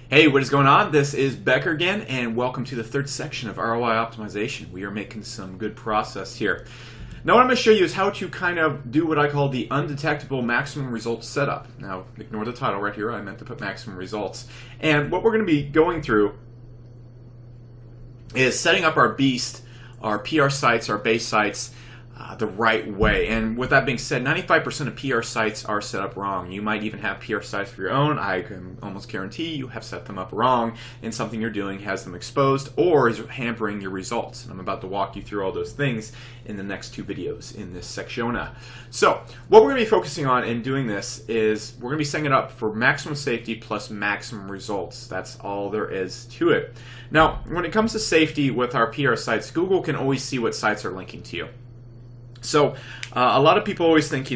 Hey, what is going on? This is Becker again, and welcome to the third section of ROI optimization. We are making some good process here. Now what I'm going to show you is how to kind of do what I call the undetectable maximum results setup. Now, ignore the title right here. I meant to put maximum results. And what we're going to be going through is setting up our beast, our PR sites, our base sites, the right way. And with that being said, 95% of PR sites are set up wrong. You might even have PR sites for your own. I can almost guarantee you have set them up wrong, and something you're doing has them exposed or is hampering your results. And I'm about to walk you through all those things in the next two videos in this section. So what we're going to be focusing on in doing this is we're going to be setting it up for maximum safety plus maximum results. That's all there is to it. Now, when it comes to safety with our PR sites, Google can always see what sites are linking to you. So a lot of people always think,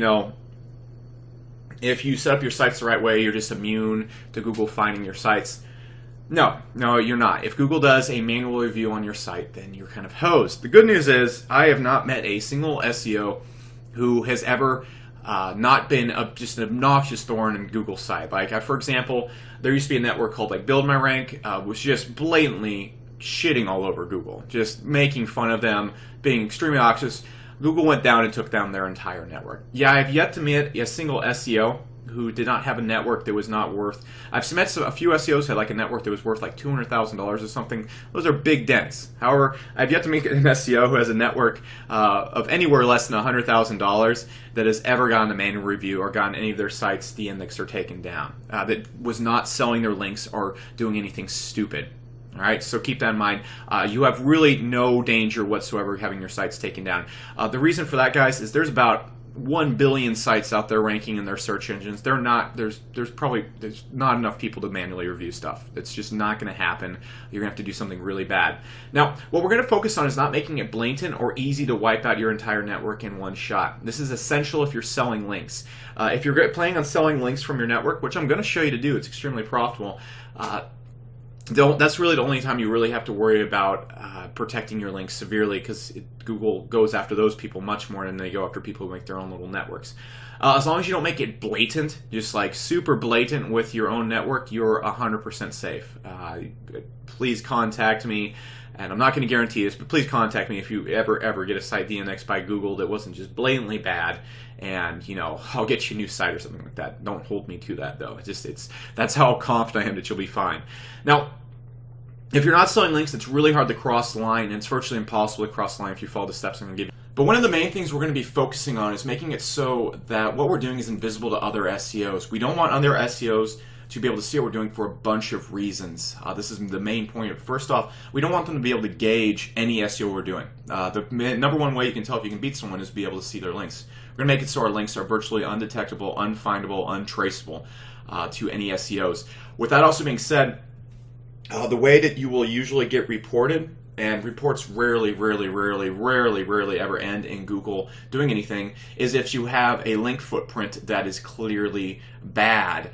if you set up your sites the right way, you're just immune to Google finding your sites. No, you're not. If Google does a manual review on your site, then you're kind of hosed. The good news is I have not met a single SEO who has ever not been just an obnoxious thorn in Google's site. Like, for example, there used to be a network called Build My Rank, was just blatantly shitting all over Google, just making fun of them, being extremely obnoxious. Google went down and took down their entire network. Yeah, I've yet to meet a single SEO who did not have a network that was not worth... I've met a few SEOs who had a network that was worth $200,000 or something. Those are big dents. However, I've yet to meet an SEO who has a network of anywhere less than $100,000 that has ever gotten a manual review or gotten any of their sites de-indexed or taken down. That was not selling their links or doing anything stupid. All right, so keep that in mind. You have really no danger whatsoever having your sites taken down. The reason for that, guys, is there's about 1 billion sites out there ranking in their search engines. There's not enough people to manually review stuff. It's just not going to happen. You're going to have to do something really bad. Now, what we're going to focus on is not making it blatant or easy to wipe out your entire network in one shot. This is essential if you're selling links. If you're planning on selling links from your network, which I'm going to show you to do, it's extremely profitable. That's really the only time you really have to worry about protecting your links severely, because Google goes after those people much more than they go after people who make their own little networks. As long as you don't make it blatant, just super blatant with your own network, you're 100% safe. Please contact me, and I'm not going to guarantee this, but please contact me if you ever get a site de-indexed by Google that wasn't just blatantly bad, and I'll get you a new site or something like that. Don't hold me to that, though. That's how confident I am that you'll be fine. Now, if you're not selling links, it's really hard to cross the line, and it's virtually impossible to cross the line if you follow the steps I'm going to give you. But one of the main things we're going to be focusing on is making it so that what we're doing is invisible to other SEOs. We don't want other SEOs to be able to see what we're doing for a bunch of reasons. This is the main point. First off, we don't want them to be able to gauge any SEO we're doing. The number one way you can tell if you can beat someone is to be able to see their links. We're going to make it so our links are virtually undetectable, unfindable, untraceable to any SEOs. With that also being said, the way that you will usually get reported, and reports rarely ever end in Google doing anything, is if you have a link footprint that is clearly bad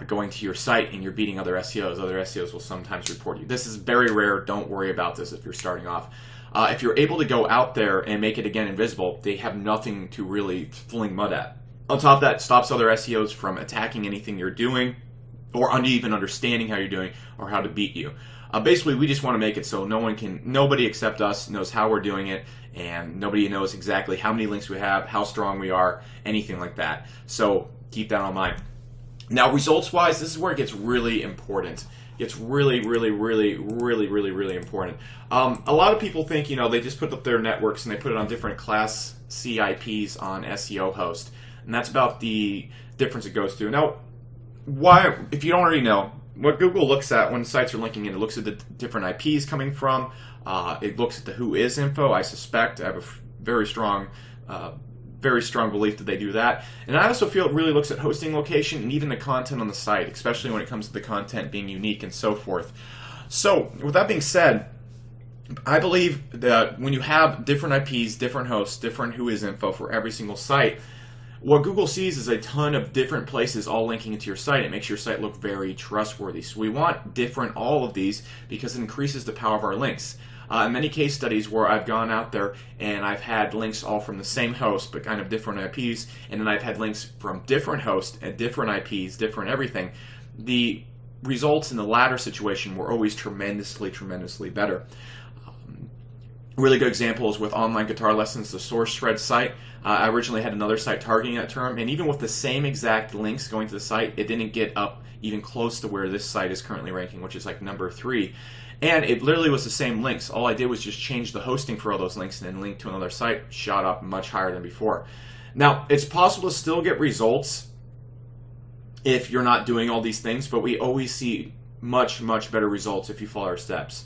going to your site and you're beating other SEOs. Other SEOs will sometimes report you. This is very rare. Don't worry about this if you're starting off. If you're able to go out there and make it again invisible, they have nothing to really fling mud at. On top of that, it stops other SEOs from attacking anything you're doing or even understanding how you're doing or how to beat you. Basically, we just want to make it so nobody except us knows how we're doing it, and nobody knows exactly how many links we have, how strong we are, anything like that. So keep that in mind. Now, results-wise, this is where it gets really important. It gets really important. A lot of people think, they just put up their networks and they put it on different Class C IPs on SEO host, and that's about the difference it goes through. Now, if you don't already know, what Google looks at when sites are linking in, it looks at the different IPs coming from, it looks at the who is info. I suspect, I have a very strong belief that they do that. And I also feel it really looks at hosting location and even the content on the site, especially when it comes to the content being unique and so forth. So, with that being said, I believe that when you have different IPs, different hosts, different who is info for every single site, what Google sees is a ton of different places all linking into your site. It makes your site look very trustworthy. So we want all of these because it increases the power of our links. In many case studies where I've gone out there and I've had links all from the same host but kind of different IPs, and then I've had links from different hosts and different IPs, different everything, the results in the latter situation were always tremendously better. Really good examples with online guitar lessons, the SourceThread site. I originally had another site targeting that term, and even with the same exact links going to the site, it didn't get up even close to where this site is currently ranking, which is like number 3. And it literally was the same links. All I did was just change the hosting for all those links and then link to another site, shot up much higher than before. Now, it's possible to still get results if you're not doing all these things, but we always see much better results if you follow our steps.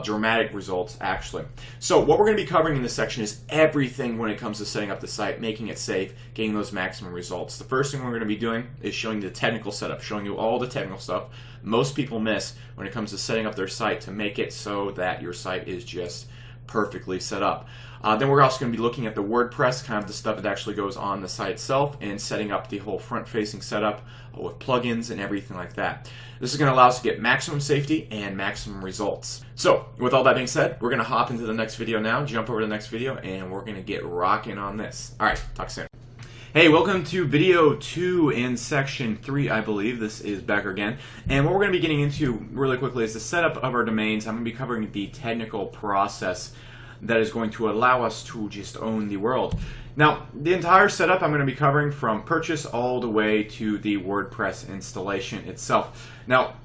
Dramatic results, actually. So what we're going to be covering in this section is everything when it comes to setting up the site, making it safe, getting those maximum results. The first thing we're going to be doing is showing you the technical setup, showing you all the technical stuff most people miss when it comes to setting up their site to make it so that your site is just perfectly set up. Then we're also going to be looking at the WordPress, kind of the stuff that actually goes on the site itself, and setting up the whole front-facing setup with plugins and everything like that. This is going to allow us to get maximum safety and maximum results. So, with all that being said, we're going to hop into the next video now, jump over to the next video, and we're going to get rocking on this. Alright, talk soon. Hey, welcome to video 2 in section 3, I believe. This is Becker again. And what we're going to be getting into really quickly is the setup of our domains. I'm going to be covering the technical process that is going to allow us to just own the world. Now, the entire setup I'm going to be covering from purchase all the way to the WordPress installation itself. Now,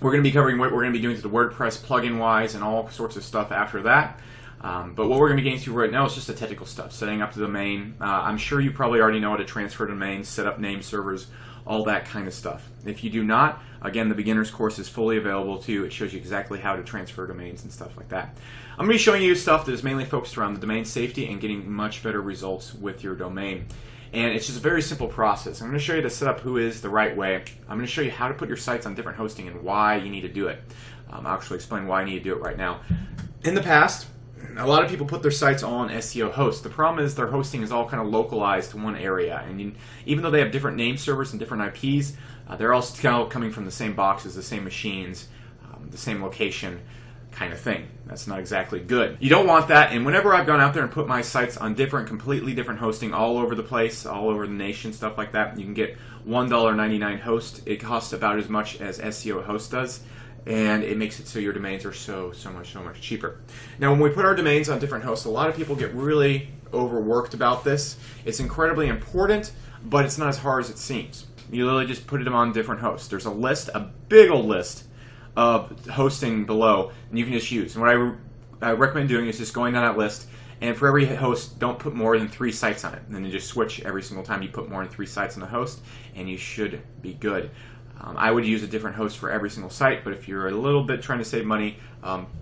we're going to be covering what we're going to be doing to the WordPress plugin-wise and all sorts of stuff after that. But what we're going to be getting to right now is just the technical stuff, setting up the domain. I'm sure you probably already know how to transfer domains, set up name servers, all that kind of stuff. If you do not, again, the beginner's course is fully available to you. It shows you exactly how to transfer domains and stuff like that. I'm going to be showing you stuff that is mainly focused around the domain safety and getting much better results with your domain. And it's just a very simple process. I'm going to show you the setup the right way. I'm going to show you how to put your sites on different hosting and why you need to do it. I'll actually explain why I need to do it right now. In the past, a lot of people put their sites on SEO hosts. The problem is their hosting is all kind of localized to one area, and even though they have different name servers and different IPs, they're all still coming from the same boxes, the same machines, the same location kind of thing. That's not exactly good. You don't want that, and whenever I've gone out there and put my sites on completely different hosting all over the place, all over the nation, stuff like that, you can get $1.99 host. It costs about as much as SEO host does, and it makes it so your domains are so much cheaper. Now, when we put our domains on different hosts, a lot of people get really overworked about this. It's incredibly important, but it's not as hard as it seems. You literally just put them on different hosts. There's a list, a big old list of hosting below, and you can just use. And what I recommend doing is just going down that list, and for every host, don't put more than 3 sites on it. And then you just switch every single time you put more than 3 sites on the host, and you should be good. I would use a different host for every single site, but if you're a little bit trying to save money,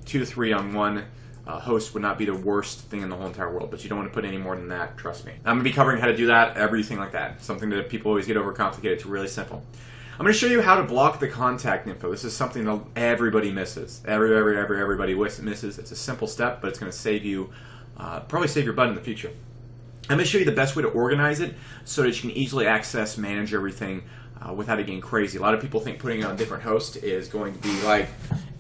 2 to 3 on one host would not be the worst thing in the whole entire world, but you don't want to put any more than that, trust me. I'm going to be covering how to do that, everything like that. Something that people always get overcomplicated. It's really simple. I'm going to show you how to block the contact info. This is something that everybody misses. Everybody misses. It's a simple step, but it's going to save you, probably save your butt in the future. I'm going to show you the best way to organize it so that you can easily access, manage everything without it getting crazy. A lot of people think putting it on a different host is going to be like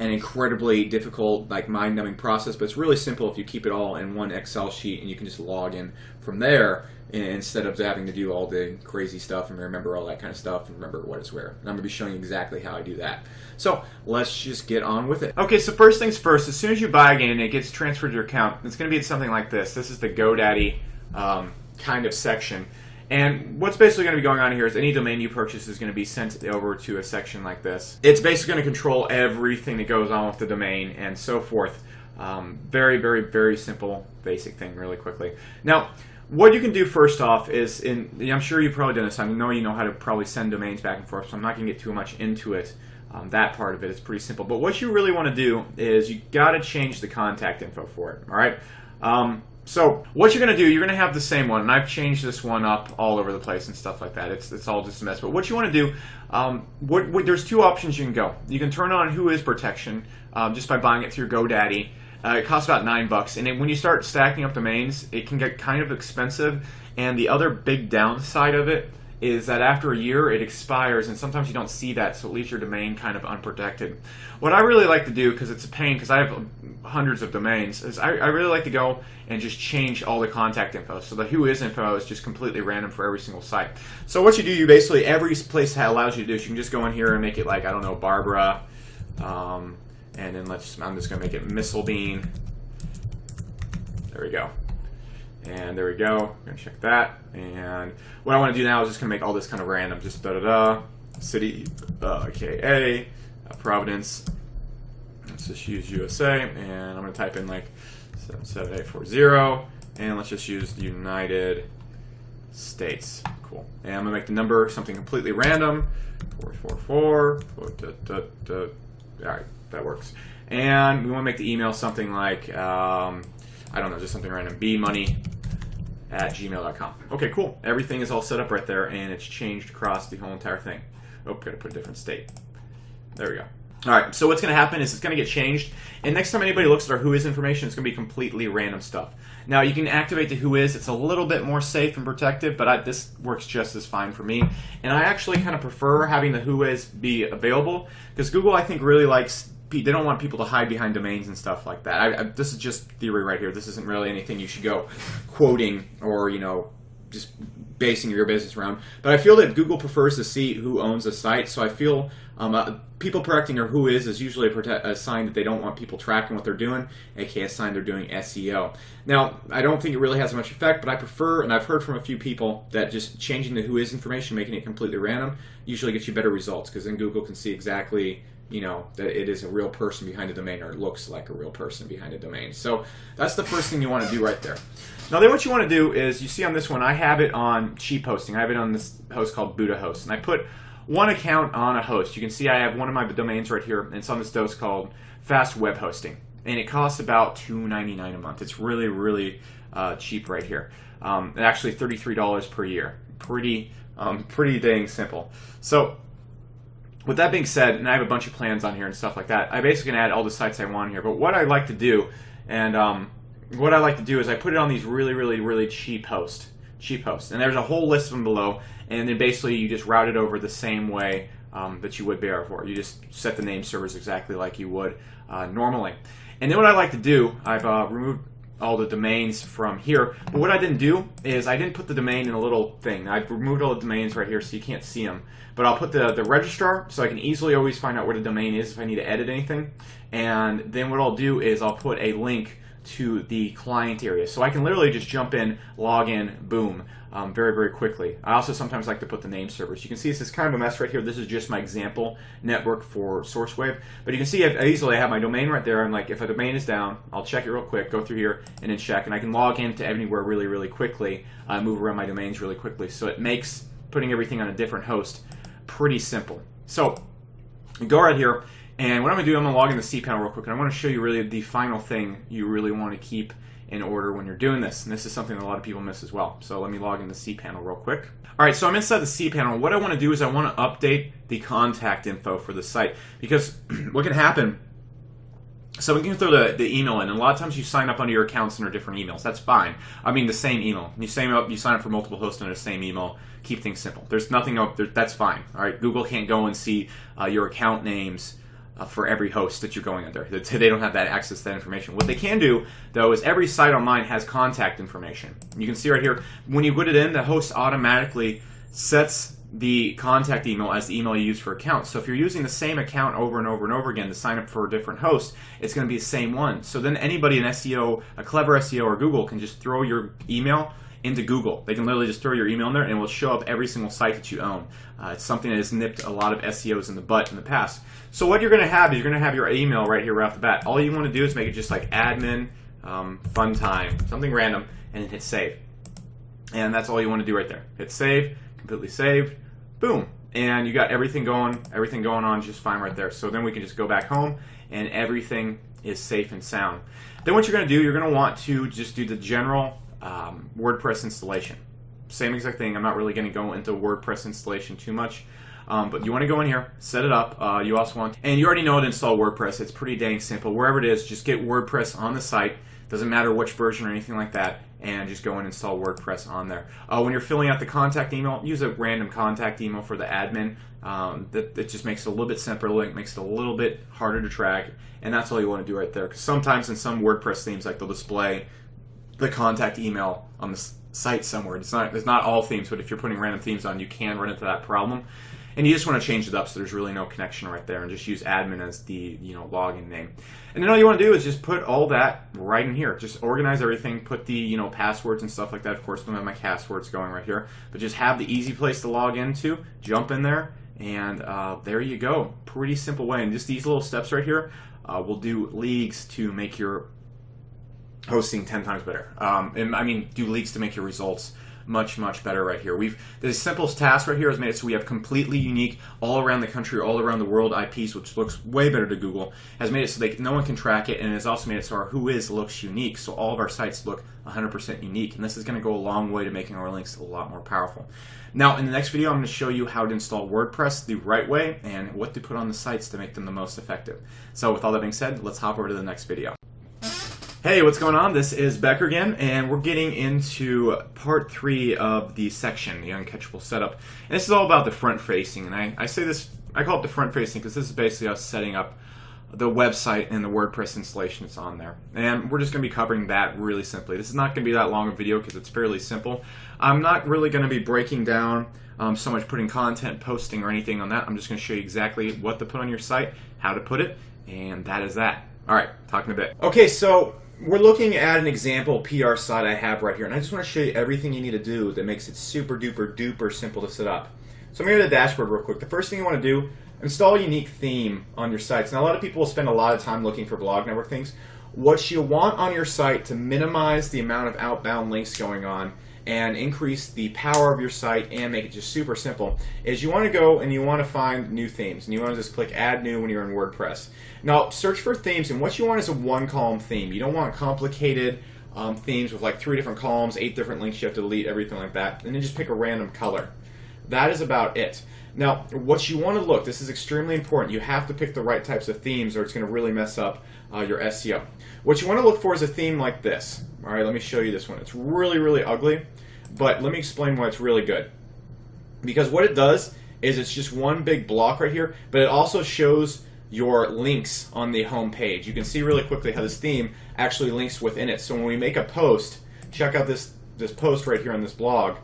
an incredibly difficult, like mind-numbing process, but it's really simple if you keep it all in one Excel sheet and you can just log in from there instead of having to do all the crazy stuff and remember all that kind of stuff and remember what is where. And I'm going to be showing you exactly how I do that. So let's just get on with it. Okay, so first things first, as soon as you buy again and it gets transferred to your account, it's going to be something like this. This is the GoDaddy kind of section. And what's basically going to be going on here is any domain you purchase is going to be sent over to a section like this. It's basically going to control everything that goes on with the domain and so forth. Very simple, basic thing really quickly. Now, what you can do first off is, I'm sure you've probably done this, I know you know how to probably send domains back and forth, so I'm not going to get too much into it. That part of it is pretty simple. But what you really want to do is you got to change the contact info for it, all right? So what you're going to do, you're going to have the same one, and I've changed this one up all over the place and stuff like that. It's all just a mess. But what you want to do, there's 2 options you can go. You can turn on Who Is Protection just by buying it through GoDaddy. It costs about $9, and when you start stacking up domains, it can get kind of expensive. And the other big downside of it is that after a year it expires, and sometimes you don't see that, so it leaves your domain kind of unprotected. What I really like to do, because it's a pain, because I have hundreds of domains, is I really like to go and just change all the contact info. So the who is info is just completely random for every single site. So what you do, you basically, every place that allows you to do is you can just go in here and make it like, I don't know, Barbara, and then I'm just going to make it Missile Bean. There we go. And there we go. I'm going to check that. And what I want to do now is just going to make all this kind of random. Just da-da-da, city, KA, Providence. Let's just use USA. And I'm going to type in like 77840. And let's just use the United States. Cool. And I'm going to make the number something completely random. 444. All right, that works. And we want to make the email something like, I don't know, just something random. bmoney@gmail.com. Okay, cool. Everything is all set up right there, and it's changed across the whole entire thing. Oh, gotta put a different state. There we go. All right, so what's going to happen is it's going to get changed, and next time anybody looks at our who is information, it's going to be completely random stuff. Now, you can activate the who is. It's a little bit more safe and protective, but this works just as fine for me. And I actually kind of prefer having the who is be available, because Google, I think, really likes, they don't want people to hide behind domains and stuff like that. This is just theory right here. This isn't really anything you should go quoting or, you know, just basing your business around. But I feel that Google prefers to see who owns a site, so I feel people protecting their who is usually a sign that they don't want people tracking what they're doing, aka a sign they're doing SEO. Now, I don't think it really has much effect, but I prefer, and I've heard from a few people, that just changing the who is information, making it completely random, usually gets you better results, because then Google can see exactly, you know, that it is a real person behind a domain, or it looks like a real person behind a domain. So that's the first thing you want to do right there. Now then what you want to do is, you see on this one, I have it on cheap hosting. I have it on this host called Buddha Host, and I put one account on a host. You can see I have one of my domains right here, and it's on this host called Fast Web Hosting, and it costs about $2.99 a month. It's really, really cheap right here. Actually $33 per year. Pretty dang simple. So with that being said, and I have a bunch of plans on here and stuff like that, I basically can add all the sites I want here. But what I like to do, and what I like to do is I put it on these really, really, really cheap hosts. And there's a whole list of them below, and then basically you just route it over the same way that you would BR4. You just set the name servers exactly like you would normally. And then what I like to do, I've removed all the domains from here, but what I didn't do is I didn't put the domain in a little thing. I've removed all the domains right here so you can't see them, but I'll put the registrar so I can easily always find out where the domain is if I need to edit anything. And then what I'll do is I'll put a link to the client area, so I can literally just jump in, log in, boom, very, very quickly. I also sometimes like to put the name servers. You can see this is kind of a mess right here. This is just my example network for SourceWave, but you can see I easily have my domain right there. I'm like, if a domain is down, I'll check it real quick, go through here, and then check, and I can log into anywhere really, really quickly, move around my domains really quickly. So it makes putting everything on a different host pretty simple. So you go right here. And what I'm going to do, I'm going to log in the cPanel real quick, and I want to show you really the final thing you really want to keep in order when you're doing this. And this is something that a lot of people miss as well. So let me log in the cPanel real quick. All right, so I'm inside the cPanel. What I want to do is I want to update the contact info for the site, because what can happen, so we can throw the email in, and a lot of times you sign up under your accounts under different emails. That's fine. I mean, the same email. You sign up for multiple hosts under the same email. Keep things simple. There's nothing up there. That's fine. All right, Google can't go and see your account names for every host that you're going under. They don't have that access to that information. What they can do, though, is every site online has contact information. You can see right here, when you put it in, the host automatically sets the contact email as the email you use for accounts. So if you're using the same account over and over and over again to sign up for a different host, it's going to be the same one. So then anybody in SEO, a clever SEO or Google, can just throw your email into Google. They can literally just throw your email in there and it will show up every single site that you own. It's something that has nipped a lot of SEOs in the butt in the past. So what you're going to have is you're going to have your email right here right off the bat. All you want to do is make it just like admin, fun time, something random, and then hit save. And that's all you want to do right there. Hit save, completely saved, boom. And you got everything going on just fine right there. So then we can just go back home and everything is safe and sound. Then what you're going to do, you're going to want to just do the general WordPress installation. Same exact thing. I'm not really going to go into WordPress installation too much, but you want to go in here, set it up. You also want, and you already know how to install WordPress. It's pretty dang simple. Wherever it is, just get WordPress on the site. Doesn't matter which version or anything like that. and just go and install WordPress on there. When you're filling out the contact email, use a random contact email for the admin. That just makes it a little bit simpler, makes it a little bit harder to track, and that's all you want to do right there. Because sometimes in some WordPress themes, like they'll display the contact email on the site somewhere. It's not all themes, but if you're putting random themes on, you can run into that problem. And you just want to change it up so there's really no connection right there, and just use admin as the login name. And then all you want to do is just put all that right in here. Just organize everything, put the passwords and stuff like that. Of course, I don't have my passwords going right here, but just have the easy place to log into. Jump in there, and there you go. Pretty simple way. And just these little steps right here will do leagues to make your hosting 10 times better. And I mean, do leagues to make your results much better right here. The simplest task right here has made it so we have completely unique, all around the country, all around the world IPs, which looks way better to Google. Has made it so no one can track it, and has also made it so our whois looks unique. So all of our sites look 100% unique, and this is going to go a long way to making our links a lot more powerful. Now, in the next video, I'm going to show you how to install WordPress the right way and what to put on the sites to make them the most effective. So with all that being said, let's hop over to the next video. Hey, what's going on? This is Becker again, and we're getting into part 3 of the section, the uncatchable setup. And this is all about the front facing, and I call it the front facing because this is basically us setting up the website and the WordPress installation that's on there. And we're just going to be covering that really simply. This is not going to be that long a video because it's fairly simple. I'm not really going to be breaking down so much putting content, posting, or anything on that. I'm just going to show you exactly what to put on your site, how to put it, and that is that. Alright, talking a bit. Okay, so we're looking at an example PR site I have right here, and I just want to show you everything you need to do that makes it super duper simple to set up. So I'm going to go to the dashboard real quick. The first thing you want to do, install a unique theme on your sites. Now, a lot of people will spend a lot of time looking for blog network things. What you want on your site to minimize the amount of outbound links going on and increase the power of your site and make it just super simple is you want to go and you want to find new themes, and you want to just click add new when you're in WordPress. Now search for themes, and what you want is a one-column theme. You don't want complicated themes with like 3 different columns, 8 different links you have to delete, everything like that, and then just pick a random color. That is about it. Now what you want to look, this is extremely important, you have to pick the right types of themes or it's going to really mess up your SEO. What you want to look for is a theme like this. Alright, let me show you this one. It's really ugly, but let me explain why it's really good. Because what it does is it's just one big block right here, but it also shows your links on the home page. You can see really quickly how this theme actually links within it. So when we make a post, check out this post right here on this blog.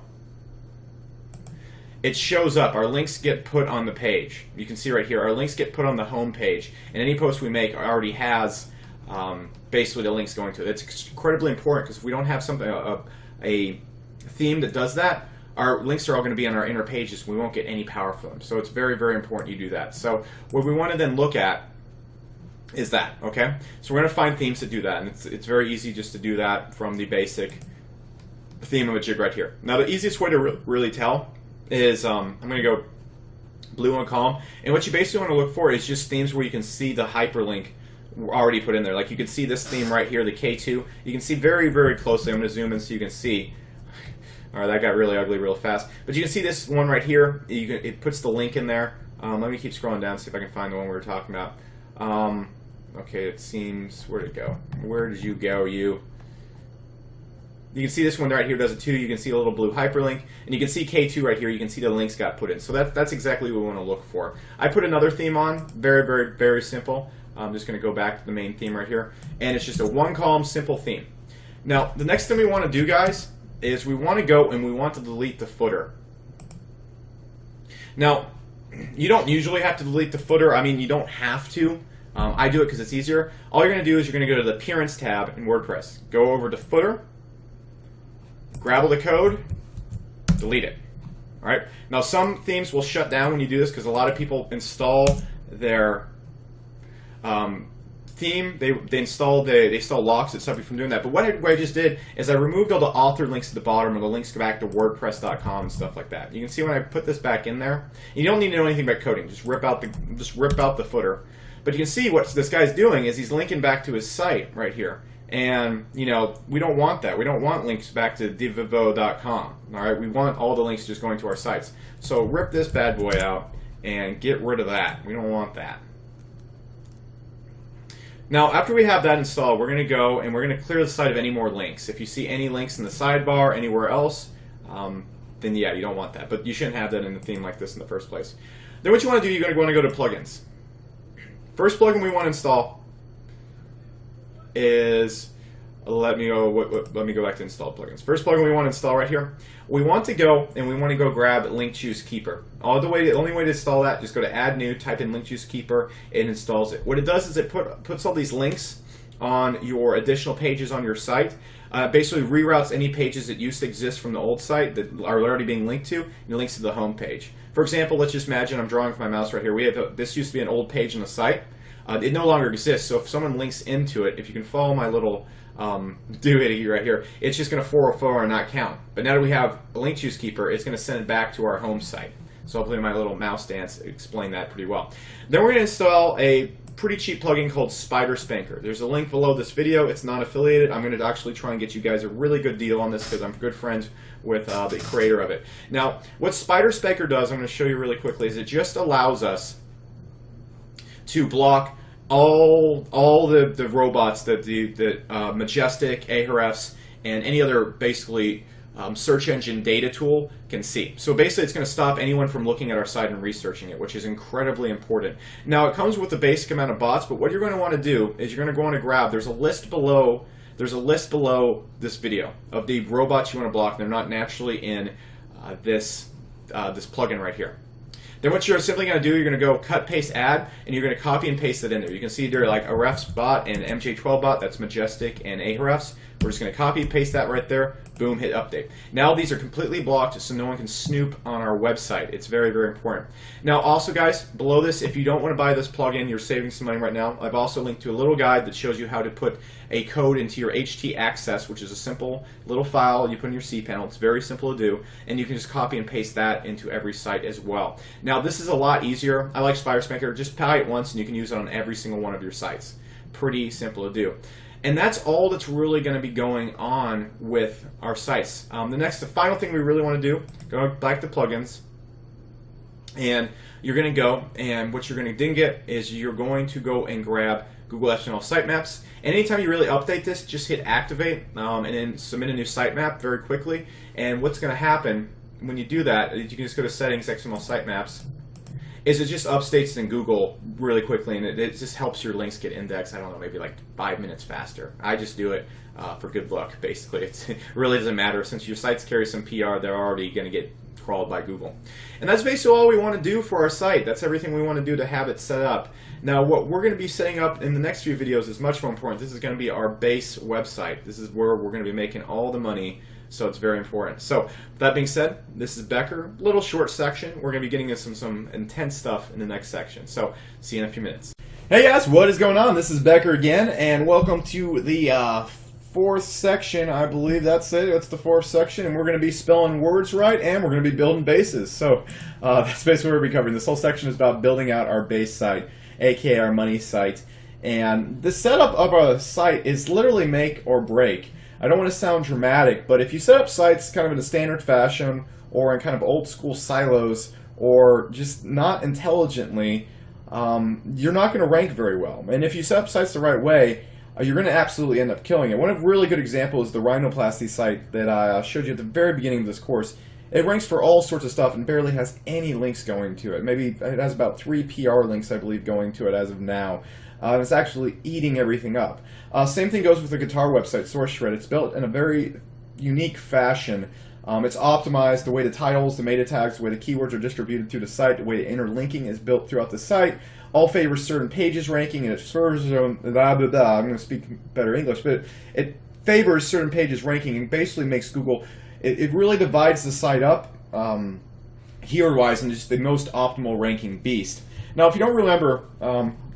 It shows up. Our links get put on the page. You can see right here, our links get put on the home page, and any post we make already has basically the links going to it. It's incredibly important because if we don't have something a theme that does that, our links are all going to be on our inner pages. We won't get any power from them. So it's very important you do that. So what we want to then look at is that, okay? So we're going to find themes that do that, and it's very easy just to do that from the basic theme of a jig right here. Now the easiest way to really tell is I'm going to go blue on column, and what you basically want to look for is just themes where you can see the hyperlink already put in there. Like you can see this theme right here, the K2. You can see very closely. I'm going to zoom in so you can see. Alright, that got really ugly real fast. But you can see this one right here. It puts the link in there. Let me keep scrolling down, see if I can find the one we were talking about. Okay, it seems... Where'd it go? Where did you go, you? You can see this one right here does it too. You can see a little blue hyperlink. And you can see K2 right here. You can see the links got put in. So that's exactly what we want to look for. I put another theme on. Very simple. I'm just going to go back to the main theme right here. And it's just a one-column, simple theme. Now, the next thing we want to do, guys, is we want to go and we want to delete the footer. Now, you don't usually have to delete the footer. I mean, you don't have to. I do it because it's easier. All you're going to do is you're going to go to the Appearance tab in WordPress. Go over to Footer, grab the code, delete it. All right. Now, some themes will shut down when you do this because a lot of people install their theme, they install locks that stop you from doing that. But what I just did is I removed all the author links at the bottom, or the links go back to WordPress.com and stuff like that. You can see when I put this back in there, you don't need to know anything about coding. Just rip out the footer. But you can see what this guy's doing is he's linking back to his site right here. And we don't want that. We don't want links back to divivo.com. All right, we want all the links just going to our sites. So rip this bad boy out and get rid of that. We don't want that. Now, after we have that installed, we're going to go and we're going to clear the site of any more links. If you see any links in the sidebar, anywhere else, then yeah, you don't want that. But you shouldn't have that in a theme like this in the first place. Then what you want to do, you're going to want to go to plugins. First plugin we want to install is, let me go back to installed plugins. First plugin we want to install right here. We want to go and we want to go grab Link Juice Keeper. The only way to install that, just go to Add New, type in Link Juice Keeper, it installs it. What it does is it puts all these links on your additional pages on your site. Basically reroutes any pages that used to exist from the old site that are already being linked to, and it links to the home page. For example, let's just imagine I'm drawing with my mouse right here. We have this used to be an old page on the site. It no longer exists, so if someone links into it, if you can follow my little doohickey right here, it's just going to 404 and not count. But now that we have a Link Juice Keeper, it's going to send it back to our home site. So hopefully my little mouse dance explained that pretty well. Then we're going to install a pretty cheap plugin called Spider Spanker. There's a link below this video. It's not affiliated. I'm going to actually try and get you guys a really good deal on this because I'm good friends with the creator of it. Now, what Spider Spanker does, I'm going to show you really quickly, is it just allows us to block all the robots that the Majestic, Ahrefs, and any other basically search engine data tool can see. So basically it's going to stop anyone from looking at our site and researching it, which is incredibly important. Now it comes with a basic amount of bots, but what you're going to want to do is you're going to go on and grab, there's a list below this video of the robots you want to block. They're not naturally in this plugin right here. Then what you're simply going to do, you're going to go cut, paste, add, and you're going to copy and paste it in there. You can see there like Ahrefs bot and MJ12 bot, that's Majestic and Ahrefs. We're just going to copy, paste that right there, boom, hit update. Now these are completely blocked so no one can snoop on our website. It's very, very important. Now also guys, below this, if you don't want to buy this plugin, you're saving some money right now, I've also linked to a little guide that shows you how to put a code into your HT access, which is a simple little file you put in your cPanel. It's very simple to do, and you can just copy and paste that into every site as well. Now this is a lot easier. I like Spider Spanker. Just buy it once and you can use it on every single one of your sites. Pretty simple to do. And that's all that's really going to be going on with our sites. The final thing we really want to do, go back to plugins, and you're going to go, and what you're going to then get is you're going to go and grab Google HTML sitemaps. And anytime you really update this, just hit activate, and then submit a new sitemap very quickly. And what's going to happen when you do that, you can just go to settings, XML sitemaps, is it just updates in Google really quickly, and it just helps your links get indexed, I don't know, maybe like 5 minutes faster. I just do it for good luck, basically. It really doesn't matter. Since your sites carry some PR, they're already going to get crawled by Google. And that's basically all we want to do for our site. That's everything we want to do to have it set up. Now, what we're going to be setting up in the next few videos is much more important. This is going to be our base website. This is where we're going to be making all the money. So it's very important. So with that being said, this is Becker. Little short section. We're going to be getting into some intense stuff in the next section. So see you in a few minutes. Hey guys, what is going on? This is Becker again, and welcome to the fourth section. I believe that's it. That's the fourth section, and we're going to be spelling words right, and we're going to be building bases. So that's basically what we're going to be covering. This whole section is about building out our base site, aka our money site. And the setup of our site is literally make or break. I don't want to sound dramatic, but if you set up sites kind of in a standard fashion or in kind of old school silos or just not intelligently, you're not going to rank very well. And if you set up sites the right way, you're going to absolutely end up killing it. One really good example is the rhinoplasty site that I showed you at the very beginning of this course. It ranks for all sorts of stuff and barely has any links going to it. Maybe it has about 3 PR links, I believe, going to it as of now. It's actually eating everything up. Same thing goes with the guitar website, SourceShred. It's built in a very unique fashion. It's optimized, the way the titles, the meta tags, the way the keywords are distributed through the site, the way the interlinking is built throughout the site, all favors certain pages ranking, and it favors, I'm going to speak better English, but it favors certain pages ranking and basically makes Google, it really divides the site up keyword-wise into just the most optimal ranking beast. Now, if you don't remember,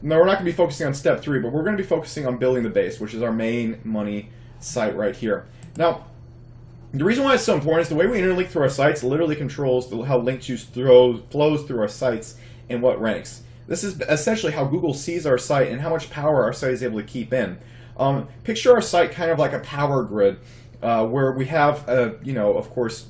now we're not going to be focusing on step 3, but we're going to be focusing on building the base, which is our main money site right here. Now, the reason why it's so important is the way we interlink through our sites literally controls how link juice flows through our sites and what ranks. This is essentially how Google sees our site and how much power our site is able to keep in. Picture our site kind of like a power grid where we have, of course,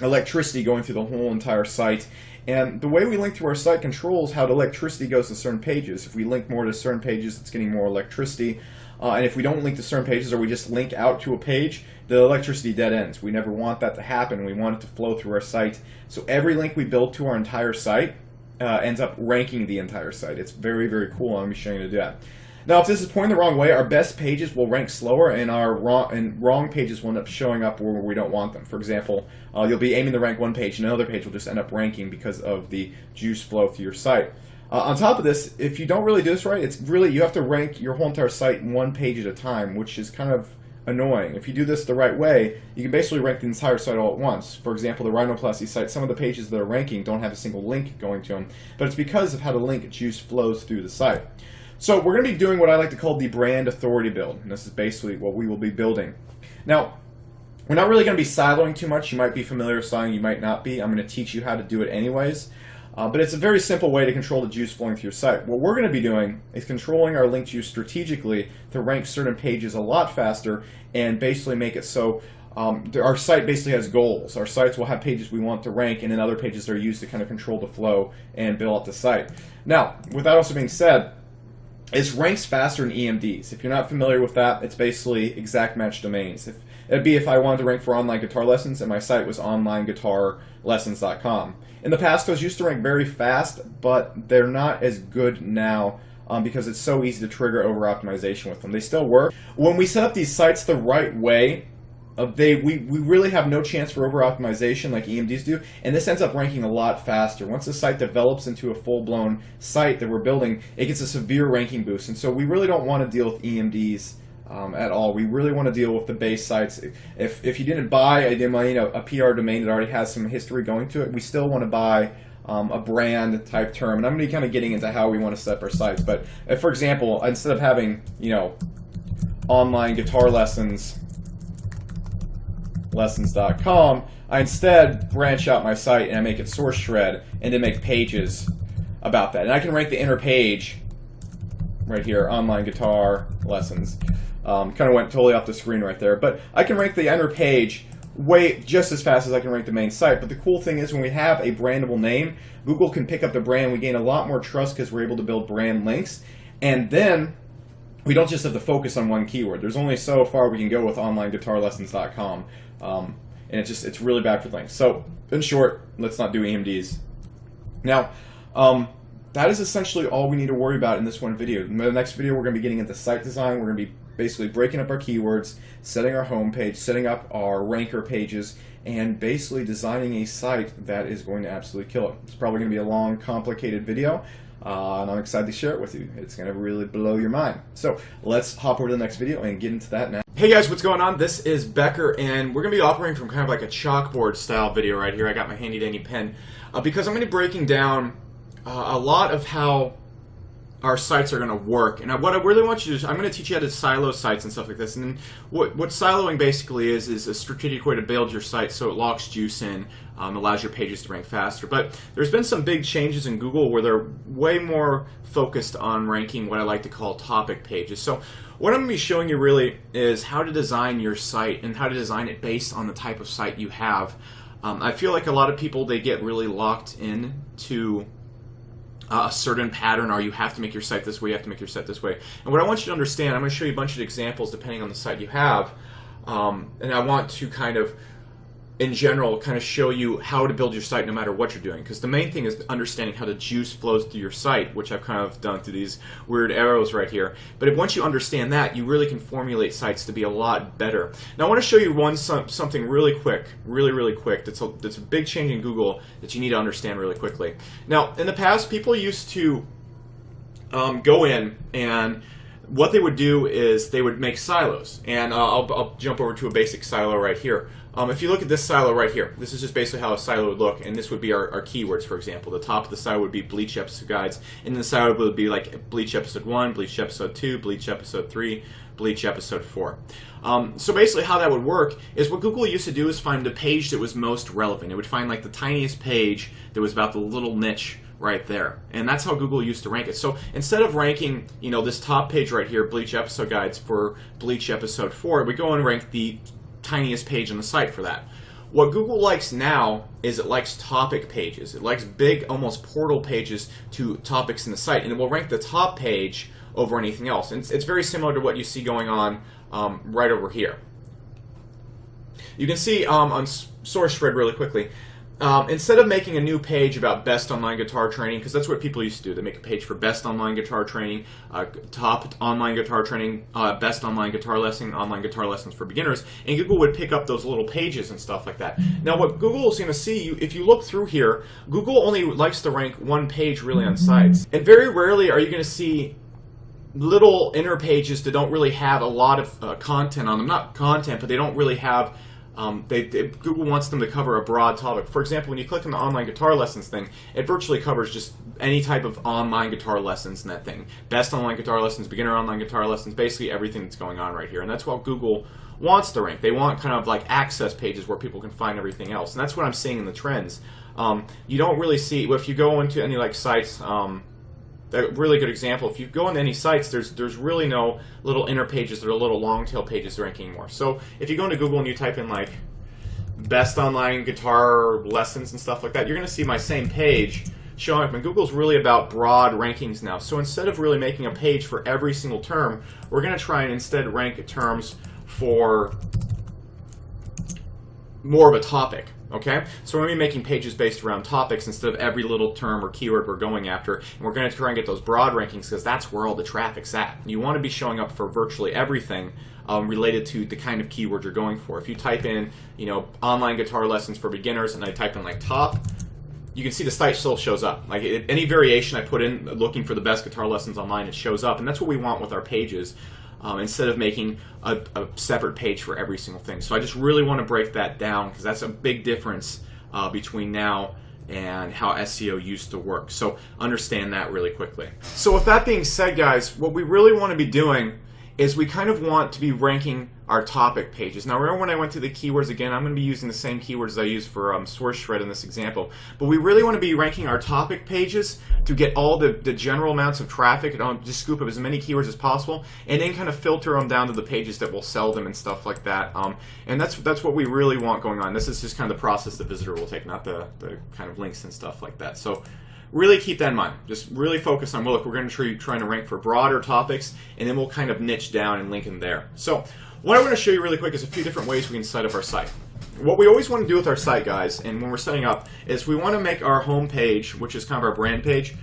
electricity going through the whole entire site, And the way we link to our site controls how the electricity goes to certain pages. If we link more to certain pages, it's getting more electricity. And if we don't link to certain pages, or we just link out to a page, the electricity dead ends. We never want that to happen. We want it to flow through our site. So every link we build to our entire site ends up ranking the entire site. It's very, very cool. I'm going to be showing you how to do that. Now, if this is pointing the wrong way, our best pages will rank slower, and our wrong pages will end up showing up where we don't want them. For example, you'll be aiming to rank one page, and another page will just end up ranking because of the juice flow through your site. On top of this, if you don't really do this right, it's really, you have to rank your whole entire site one page at a time, which is kind of annoying. If you do this the right way, you can basically rank the entire site all at once. For example, the rhinoplasty site, some of the pages that are ranking don't have a single link going to them, but it's because of how the link juice flows through the site. So we're going to be doing what I like to call the brand authority build, and this is basically what we will be building. Now, we're not really going to be siloing too much. You might be familiar with siloing, you might not be. I'm going to teach you how to do it anyways. But it's a very simple way to control the juice flowing through your site. What we're going to be doing is controlling our link juice strategically to rank certain pages a lot faster and basically make it so our site basically has goals. Our sites will have pages we want to rank, and then other pages are used to kind of control the flow and build up the site. Now, with that also being said, it ranks faster than EMDs. If you're not familiar with that, it's basically exact match domains. It'd be if I wanted to rank for online guitar lessons and my site was onlineguitarlessons.com. In the past, those used to rank very fast, but they're not as good now because it's so easy to trigger over-optimization with them. They still work. When we set up these sites the right way, we really have no chance for over-optimization like EMDs do, and this ends up ranking a lot faster. Once the site develops into a full-blown site that we're building, it gets a severe ranking boost, and so we really don't want to deal with EMDs at all. We really want to deal with the base sites. If you didn't buy a domain, a PR domain that already has some history going to it, we still want to buy a brand type term, and I'm going to be kind of getting into how we want to set up our sites. But if, for example, instead of having, online guitar lessons.com, I instead branch out my site and I make it SourceThread and then make pages about that. And I can rank the inner page right here, online guitar lessons. Kind of went totally off the screen right there, but I can rank the inner page just as fast as I can rank the main site. But the cool thing is when we have a brandable name, Google can pick up the brand. We gain a lot more trust because we're able to build brand links, and then we don't just have to focus on one keyword. There's only so far we can go with onlineguitarlessons.com, and it's really bad for links. So in short, let's not do EMDs. Now, that is essentially all we need to worry about in this one video. In the next video, we're going to be getting into site design. We're going to be basically breaking up our keywords, setting our home page, setting up our ranker pages, and basically designing a site that is going to absolutely kill it. It's probably going to be a long, complicated video, and I'm excited to share it with you. It's going to really blow your mind. So let's hop over to the next video and get into that now. Hey guys, what's going on? This is Becker, and we're going to be operating from kind of like a chalkboard style video right here. I got my handy dandy pen because I'm going to be breaking down a lot of how our sites are going to work. And what I really want you to do is I'm going to teach you how to silo sites and stuff like this. And then what siloing basically is a strategic way to build your site so it locks juice in, allows your pages to rank faster. But there's been some big changes in Google where they're way more focused on ranking what I like to call topic pages. So what I'm going to be showing you really is how to design your site and how to design it based on the type of site you have. I feel like a lot of people, they get really locked in to a certain pattern, or you have to make your site this way, you have to make your site this way. And what I want you to understand, I'm going to show you a bunch of examples depending on the site you have, and I want to kind of, in general, kind of show you how to build your site no matter what you're doing. Because the main thing is understanding how the juice flows through your site, which I've kind of done through these weird arrows right here. But once you understand that, you really can formulate sites to be a lot better. Now I want to show you something really quick, really quick, that's a big change in Google that you need to understand really quickly. Now, in the past, people used to go in, and what they would do is they would make silos. And I'll jump over to a basic silo right here. If you look at this silo right here, this is just basically how a silo would look, and this would be our keywords, for example. The top of the silo would be Bleach episode guides, and the silo would be like Bleach episode 1, Bleach episode 2, Bleach episode 3, Bleach episode 4. So basically how that would work is what Google used to do is find the page that was most relevant. It would find like the tiniest page that was about the little niche right there. And that's how Google used to rank it. So instead of ranking, this top page right here, Bleach episode guides for Bleach episode 4, we go and rank the tiniest page on the site for that. What Google likes now is it likes topic pages. It likes big, almost portal pages to topics in the site, and it will rank the top page over anything else. And it's very similar to what you see going on right over here. You can see on SourceThread really quickly, instead of making a new page about best online guitar training, because that's what people used to do, they make a page for best online guitar training, top online guitar training, best online guitar lessons for beginners, and Google would pick up those little pages and stuff like that. Now what Google is going to see, if you look through here, Google only likes to rank one page really on sites, and very rarely are you going to see little inner pages that don't really have a lot of content on them. Not content, but they don't really have Google wants them to cover a broad topic. For example, when you click on the online guitar lessons thing, it virtually covers just any type of online guitar lessons in that thing. Best online guitar lessons, beginner online guitar lessons, basically everything that's going on right here. And that's what Google wants to rank. They want kind of like access pages where people can find everything else. And that's what I'm seeing in the trends. You don't really see, if you go into any like sites, a really good example, if you go into any sites, there's really no little inner pages that are little long tail pages ranking anymore. So if you go into Google and you type in like best online guitar lessons and stuff like that, you're going to see my same page showing up. And Google's really about broad rankings now. So instead of really making a page for every single term, we're going to try and instead rank terms for more of a topic. Okay, so we're going to be making pages based around topics instead of every little term or keyword we're going after. And we're going to try and get those broad rankings because that's where all the traffic's at. You want to be showing up for virtually everything related to the kind of keyword you're going for. If you type in, online guitar lessons for beginners, and I type in like top, you can see the site still shows up. Like any variation I put in looking for the best guitar lessons online, it shows up. And that's what we want with our pages. Instead of making a separate page for every single thing. So I just really want to break that down because that's a big difference between now and how SEO used to work. So understand that really quickly. So with that being said, guys, what we really want to be doing is we kind of want to be ranking our topic pages. Now remember when I went to the keywords again, I'm going to be using the same keywords as I used for SourceThread in this example. But we really want to be ranking our topic pages to get all the general amounts of traffic and just scoop up as many keywords as possible, and then kind of filter them down to the pages that will sell them and stuff like that. And that's what we really want going on. This is just kind of the process the visitor will take, not the kind of links and stuff like that. So really keep that in mind. Just really focus on, well, look, we're going to trying to rank for broader topics, and then we'll kind of niche down and link in there. So what I want to show you really quick is a few different ways we can set up our site. What we always want to do with our site, guys, and when we're setting up, is we want to make our home page, which is kind of our brand page,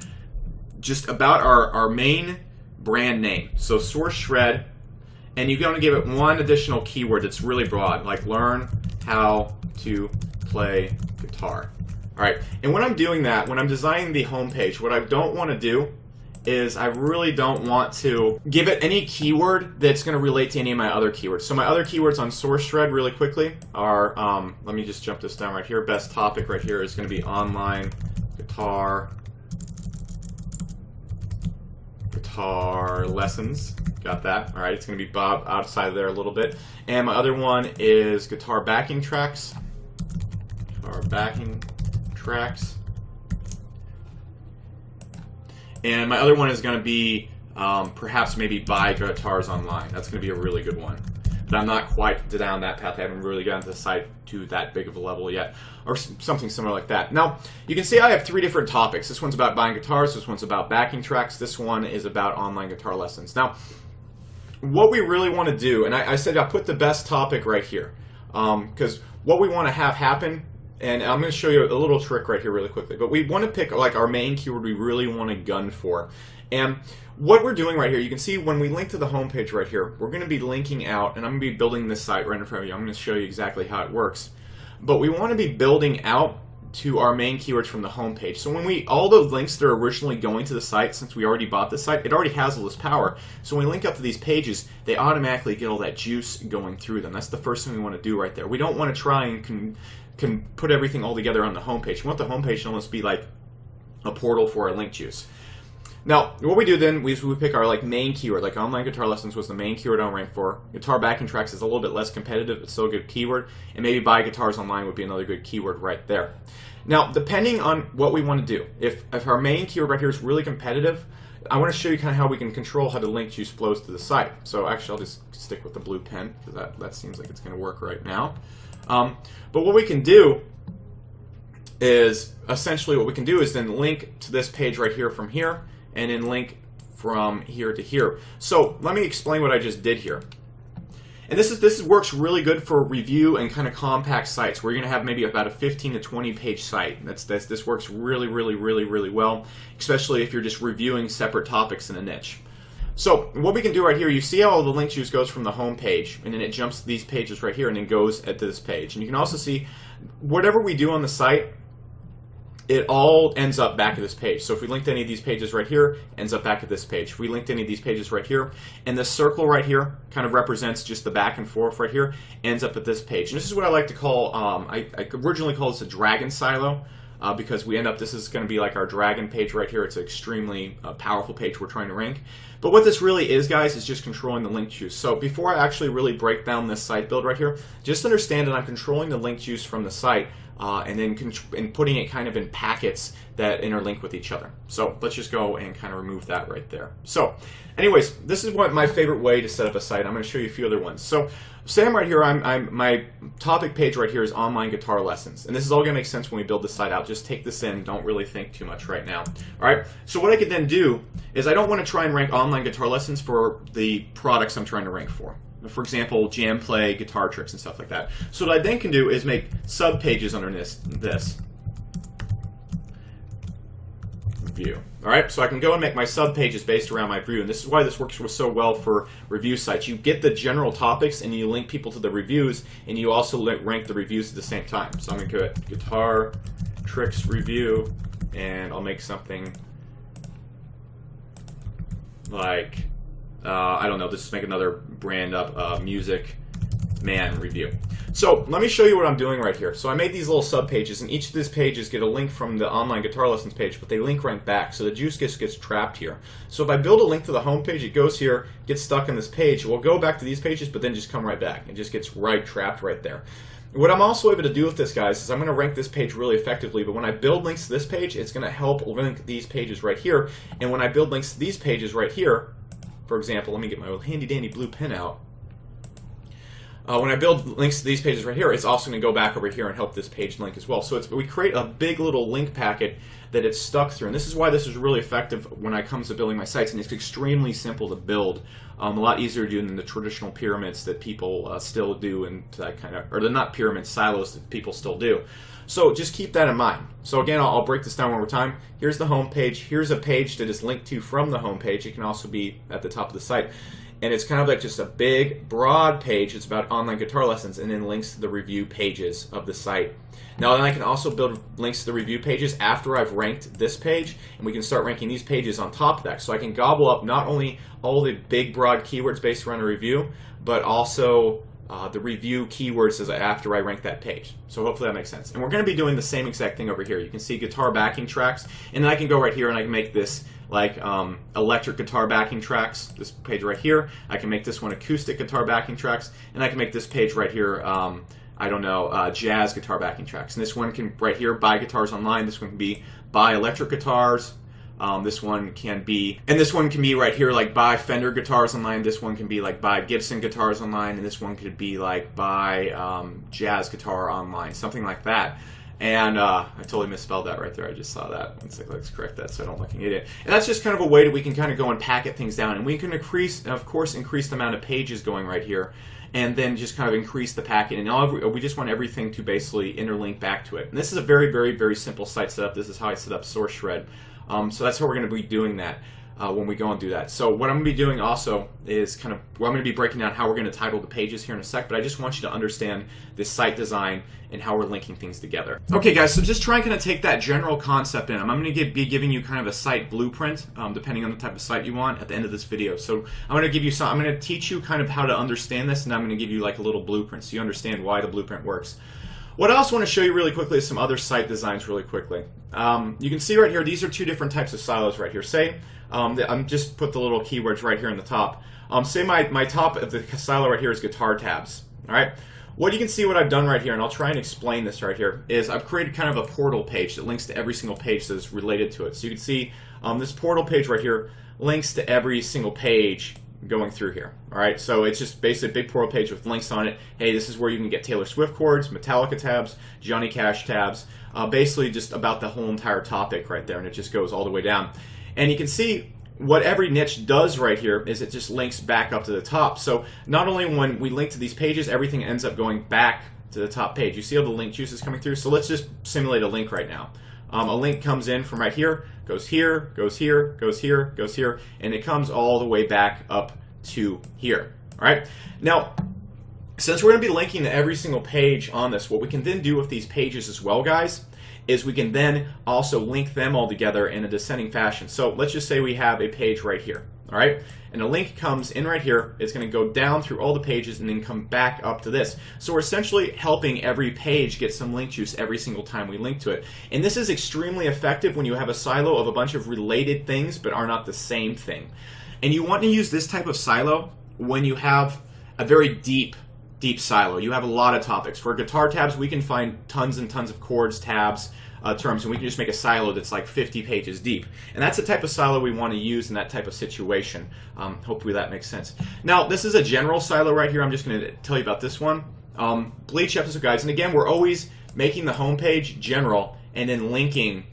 just about our main brand name. So SourceThread, and you want to give it one additional keyword that's really broad, like learn how to play guitar. All right, and when I'm doing that, when I'm designing the home page, what I don't want to do is I really don't want to give it any keyword that's going to relate to any of my other keywords. So my other keywords on SourceThread really quickly are, let me just jump this down right here. Best topic right here is going to be online guitar lessons. Got that? All right, it's going to be Bob outside of there a little bit. And my other one is guitar backing tracks. Guitar backing tracks. And my other one is going to be perhaps maybe buy guitars online. That's going to be a really good one. But I'm not quite down that path. I haven't really gotten to the site to that big of a level yet. Or something similar like that. Now, you can see I have 3 different topics. This one's about buying guitars. This one's about backing tracks. This one is about online guitar lessons. Now, what we really want to do, and I said I put the best topic right here. Because what we want to have happen, and I'm going to show you a little trick right here really quickly, but we want to pick like our main keyword we really want to gun for. And what we're doing right here, you can see when we link to the home page right here, we're going to be linking out, and I'm going to be building this site right in front of you. I'm going to show you exactly how it works. But we want to be building out to our main keywords from the home page. So when all the links that are originally going to the site, since we already bought the site, it already has all this power. So when we link up to these pages, they automatically get all that juice going through them. That's the first thing we want to do right there. We don't want to try and can put everything all together on the homepage. We want the homepage to almost be like a portal for our link juice. Now, what we do then is we pick our like main keyword, like online guitar lessons was the main keyword I rank for. Guitar backing tracks is a little bit less competitive, but still a good keyword. And maybe buy guitars online would be another good keyword right there. Now, depending on what we want to do, if our main keyword right here is really competitive, I want to show you kind of how we can control how the link juice flows to the site. So actually, I'll just stick with the blue pen because that seems like it's going to work right now. But what we can do is, essentially what we can do is then link to this page right here from here, and then link from here to here. So let me explain what I just did here. And this works really good for review and kind of compact sites where you're going to have maybe about a 15 to 20 page site. This works really well, especially if you're just reviewing separate topics in a niche. So what we can do right here, you see how the link juice goes from the home page, and then it jumps to these pages right here, and then goes at this page. And you can also see whatever we do on the site, it all ends up back at this page. So if we linked any of these pages right here, it ends up back at this page. If we linked any of these pages right here, and this circle right here kind of represents just the back and forth right here, ends up at this page. And this is what I like to call, I originally called this a dragon silo, because we end up, this is going to be like our dragon page right here. It's an extremely powerful page we're trying to rank. But what this really is, guys, is just controlling the link juice. So before I actually really break down this site build right here, just understand that I'm controlling the link juice from the site, and then putting it kind of in packets that interlink with each other. So let's just go and kind of remove that right there. So anyways, this is what my favorite way to set up a site. I'm going to show you a few other ones. So say I'm right here, my topic page right here is online guitar lessons. And this is all going to make sense when we build the site out. Just take this in. Don't really think too much right now. All right. So what I could then do is I don't want to try and rank online guitar lessons for the products I'm trying to rank for. For example, jam play, guitar tricks, and stuff like that. So what I then can do is make sub-pages under this view. All right, so I can go and make my sub-pages based around my view, and this is why this works so well for review sites. You get the general topics, and you link people to the reviews, and you also rank the reviews at the same time. So I'm going to go at guitar tricks review, and I'll make something like, I don't know, just make another brand up, Music Man review. So let me show you what I'm doing right here. So I made these little sub-pages, and each of these pages get a link from the online guitar lessons page, but they link right back, so the juice gets trapped here. So if I build a link to the home page, it goes here, gets stuck in this page, it will go back to these pages, but then just come right back. It just gets trapped right there. What I'm also able to do with this, guys, is I'm going to rank this page really effectively, but when I build links to this page, it's going to help link these pages right here, and when I build links to these pages right here, for example, let me get my old handy-dandy blue pen out. When I build links to these pages right here, it's also going to go back over here and help this page link as well. So we create a big little link packet that it's stuck through. And this is why this is really effective when it comes to building my sites. And it's extremely simple to build. A lot easier to do than the traditional pyramids that people still do, and that kind of, or the not pyramids, silos that people still do. So just keep that in mind. So again, I'll break this down one more time. Here's the home page. Here's a page that is linked to from the home page. It can also be at the top of the site. And it's kind of like just a big, broad page. It's about online guitar lessons, and then links to the review pages of the site. Now then I can also build links to the review pages after I've ranked this page, and we can start ranking these pages on top of that. So I can gobble up not only all the big, broad keywords based around a review, but also the review keywords after I rank that page. So hopefully that makes sense. And we're going to be doing the same exact thing over here. You can see guitar backing tracks, and then I can go right here and I can make this like electric guitar backing tracks, this page right here. I can make this one acoustic guitar backing tracks, and I can make this page right here, I don't know, jazz guitar backing tracks. And this one can, right here, buy guitars online. This one can be buy electric guitars. This one can be, and this one can be right here, like buy Fender guitars online. This one can be like buy Gibson guitars online, and this one could be like buy jazz guitar online, something like that. And I totally misspelled that right there. I just saw that. Let's correct that so I don't look like an idiot. And that's just kind of a way that we can kind of go and packet things down. And we can increase, of course, increase the amount of pages going right here, and then just kind of increase the packet. And we just want everything to basically interlink back to it. And this is a very, very, very simple site setup. This is how I set up SourceShred. So that's how we're going to be doing that when we go and do that. So what I'm going to be doing also is kind of, well, I'm going to be breaking down how we're going to title the pages here in a sec, but I just want you to understand this site design and how we're linking things together. Okay guys, so just try and kind of take that general concept in. I'm going to be giving you kind of a site blueprint, depending on the type of site you want, at the end of this video. So I'm going to give you some, I'm going to teach you kind of how to understand this, and I'm going to give you like a little blueprint so you understand why the blueprint works. What I also want to show you really quickly is some other site designs really quickly. You can see right here, these are two different types of silos right here. Say, I'm just put the little keywords right here in the top. Say my top of the silo right here is guitar tabs. All right. What you can see what I've done right here, and I'll try and explain this right here, is I've created kind of a portal page that links to every single page that is related to it. So you can see this portal page right here links to every single page going through here. All right, so it's just basically a big portal page with links on it. Hey, this is where you can get Taylor Swift chords, Metallica tabs, Johnny Cash tabs, basically just about the whole entire topic right there, and it just goes all the way down. And you can see what every niche does right here is it just links back up to the top. So not only when we link to these pages, everything ends up going back to the top page. You see how the link juice is coming through? So let's just simulate a link right now. A link comes in from right here, goes here, goes here, goes here, goes here, and it comes all the way back up to here. All right. Now, since we're going to be linking to every single page on this, what we can then do with these pages as well, guys, is we can then also link them all together in a descending fashion. So let's just say we have a page right here. All right, and a link comes in right here. It's going to go down through all the pages and then come back up to this. So we're essentially helping every page get some link juice every single time we link to it. And this is extremely effective when you have a silo of a bunch of related things but are not the same thing. And you want to use this type of silo when you have a very deep silo. You have a lot of topics. For guitar tabs, we can find tons and tons of chords, tabs, terms, and we can just make a silo that's like 50 pages deep. And that's the type of silo we want to use in that type of situation. Hopefully that makes sense. Now, this is a general silo right here. I'm just going to tell you about this one. Bleach episode guides. And again, we're always making the home page general and then linking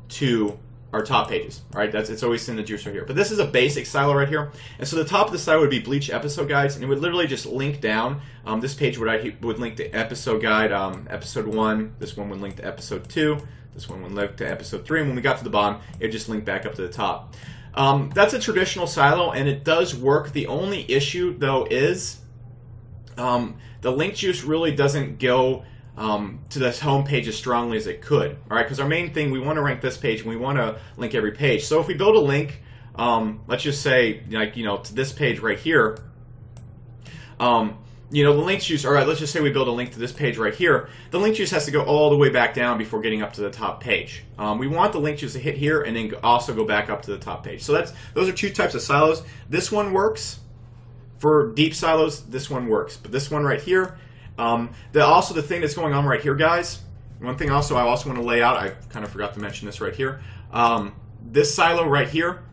to our top pages. All right, it's always in the juice right here. But this is a basic silo right here. And so the top of the silo would be Bleach episode guides, and it would literally just link down. This page would link to episode guide, episode 1. This one would link to episode 2. This one would link to episode 3. And when we got to the bottom, it would just link back up to the top. That's a traditional silo, and it does work. The only issue, though, is the link juice really doesn't go to this home page as strongly as it could. All right, because our main thing, we want to rank this page and we want to link every page. So if we build a link, let's just say, like, to this page right here, the link juice, all right, let's just say we build a link to this page right here. The link juice has to go all the way back down before getting up to the top page. We want the link juice to hit here and then also go back up to the top page. So those are two types of silos. This one works for deep silos. This one works, but this one right here, also the thing that's going on right here, guys, one thing also I also want to lay out, I kind of forgot to mention this right here, this silo right here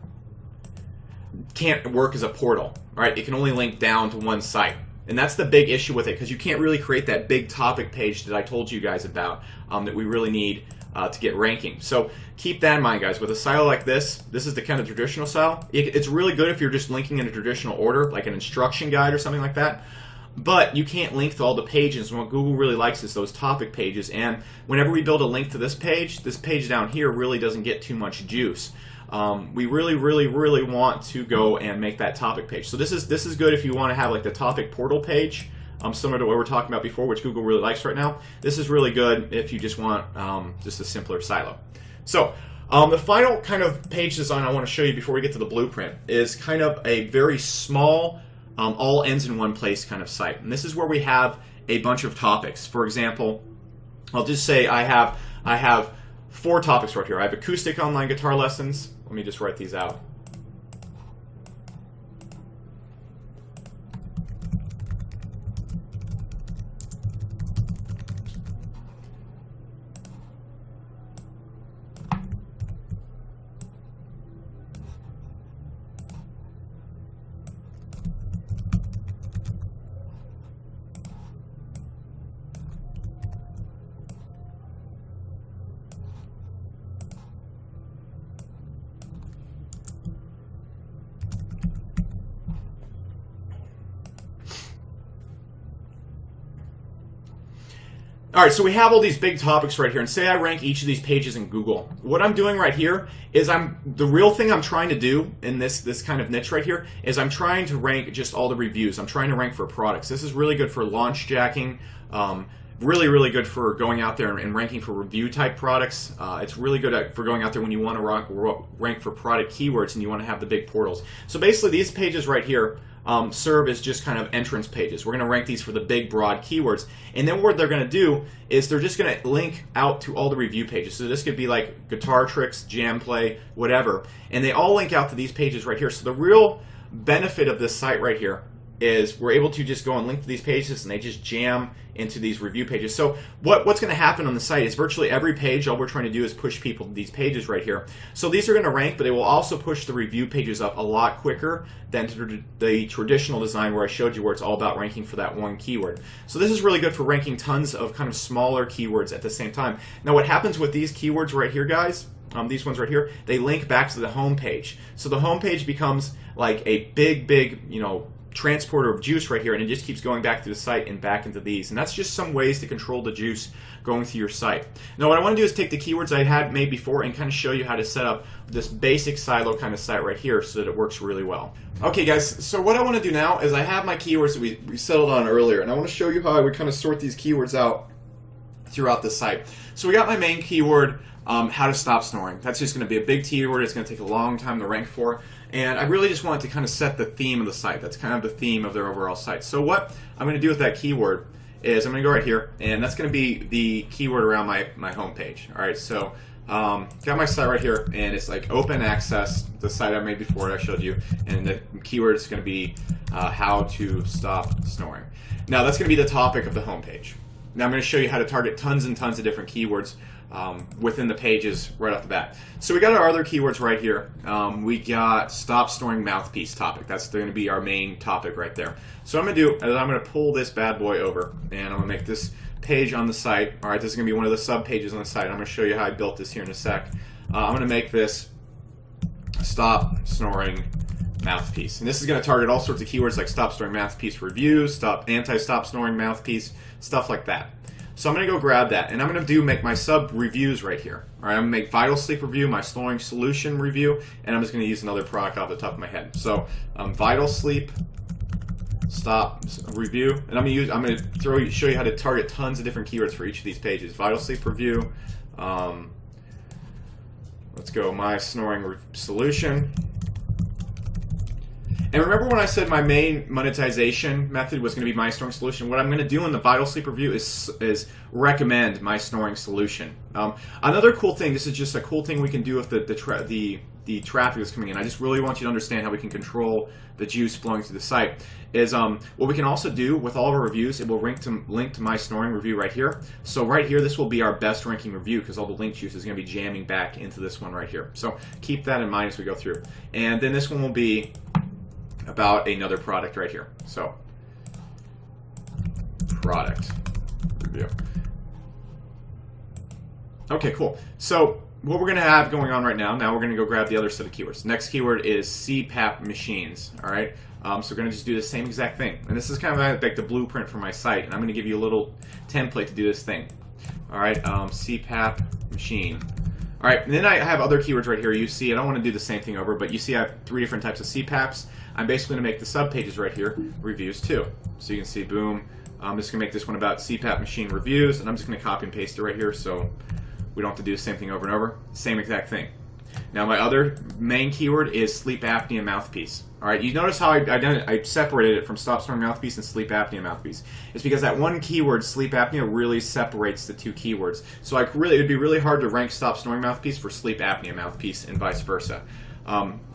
can't work as a portal, right? It can only link down to one site. And that's the big issue with it, because you can't really create that big topic page that I told you guys about that we really need to get ranking. So keep that in mind, guys. With a silo like this is the kind of traditional style. It's really good if you're just linking in a traditional order, like an instruction guide or something like that. But you can't link to all the pages, and what Google really likes is those topic pages. And whenever we build a link to this page down here really doesn't get too much juice. We really want to go and make that topic page. So this is good if you want to have like the topic portal page, similar to what we were talking about before, which Google really likes right now. This is really good if you just want just a simpler silo. So the final kind of page design I want to show you before we get to the blueprint is kind of a very small, all ends in one place kind of site. And this is where we have a bunch of topics. For example, I'll just say I have 4 topics right here. I have acoustic online guitar lessons. Let me just write these out. All right, so we have all these big topics right here, and say I rank each of these pages in Google. What I'm doing right here is the real thing I'm trying to do in this kind of niche right here is I'm trying to rank just all the reviews. I'm trying to rank for products. This is really good for launch jacking, really good for going out there and ranking for review type products. It's really good for going out there when you want to rank for product keywords and you want to have the big portals. So basically these pages right here serve as just kind of entrance pages. We're going to rank these for the big, broad keywords. And then what they're going to do is they're just going to link out to all the review pages. So this could be like guitar tricks, jam play, whatever. And they all link out to these pages right here. So the real benefit of this site right here is we're able to just go and link to these pages, and they just jam into these review pages. So what's going to happen on the site is virtually every page, all we're trying to do is push people to these pages right here. So these are going to rank, but they will also push the review pages up a lot quicker than the traditional design where I showed you, where it's all about ranking for that one keyword. So this is really good for ranking tons of kind of smaller keywords at the same time. Now what happens with these keywords right here, guys, these ones right here, they link back to the home page. So the home page becomes like a big, you know, transporter of juice right here, and it just keeps going back to the site and back into these. And that's just some ways to control the juice going through your site. Now what I want to do is take the keywords I had made before and kind of show you how to set up this basic silo kind of site right here so that it works really well. Okay guys, so what I want to do now is I have my keywords that we settled on earlier, and I want to show you how I would kind of sort these keywords out throughout the site. So we got my main keyword, how to stop snoring. That's just going to be a big keyword. It's going to take a long time to rank for. And I really just wanted to kind of set the theme of the site. That's kind of the theme of their overall site. So what I'm going to do with that keyword is I'm going to go right here, and that's going to be the keyword around my home page. All right, so got my site right here, and it's like open access, the site I made before I showed you, and the keyword is going to be how to stop snoring. Now that's going to be the topic of the home page. Now I'm going to show you how to target tons and tons of different keywords within the pages right off the bat. So we got our other keywords right here. We got stop snoring mouthpiece topic. That's going to be our main topic right there. So what I'm going to do is I'm going to pull this bad boy over, and I'm going to make this page on the site. All right, this is going to be one of the sub pages on the site. I'm going to show you how I built this here in a sec. I'm going to make this stop snoring mouthpiece, and this is going to target all sorts of keywords like stop snoring mouthpiece reviews, anti-stop snoring mouthpiece, stuff like that. So I'm going to go grab that, and I'm going to make my sub reviews right here. All right, I'm going to make vital sleep review, my snoring solution review, and I'm just going to use another product off the top of my head. So vital sleep stop review, and I'm going to show you how to target tons of different keywords for each of these pages. Vital sleep review. Let's go my snoring solution. And remember when I said my main monetization method was going to be my snoring solution? What I'm going to do in the vital sleep review is recommend my snoring solution. Another cool thing, this is just a cool thing we can do with the traffic that's coming in. I just really want you to understand how we can control the juice flowing through the site. Is what we can also do with all of our reviews, it will link to my snoring review right here. So right here, this will be our best ranking review because all the link juice is going to be jamming back into this one right here. So keep that in mind as we go through. And then this one will be about another product right here. So product review. Okay, cool. So what we're going to have going on right now, we're going to go grab the other set of keywords. Next keyword is CPAP machines. All right. So we're going to just do the same exact thing. And this is kind of like the blueprint for my site. And I'm going to give you a little template to do this thing. All right. CPAP machine. All right. And then I have other keywords right here. You see, I don't want to do the same thing over, but you see I have 3 different types of CPAPs. I'm basically going to make the sub pages right here reviews too. So you can see, boom. I'm just going to make this one about CPAP machine reviews, and I'm just going to copy and paste it right here so we don't have to do the same thing over and over. Same exact thing. Now my other main keyword is sleep apnea mouthpiece. All right, you notice how I separated it from stop snoring mouthpiece and sleep apnea mouthpiece. It's because that one keyword, sleep apnea, really separates the 2 keywords. So it would be really hard to rank stop snoring mouthpiece for sleep apnea mouthpiece and vice versa.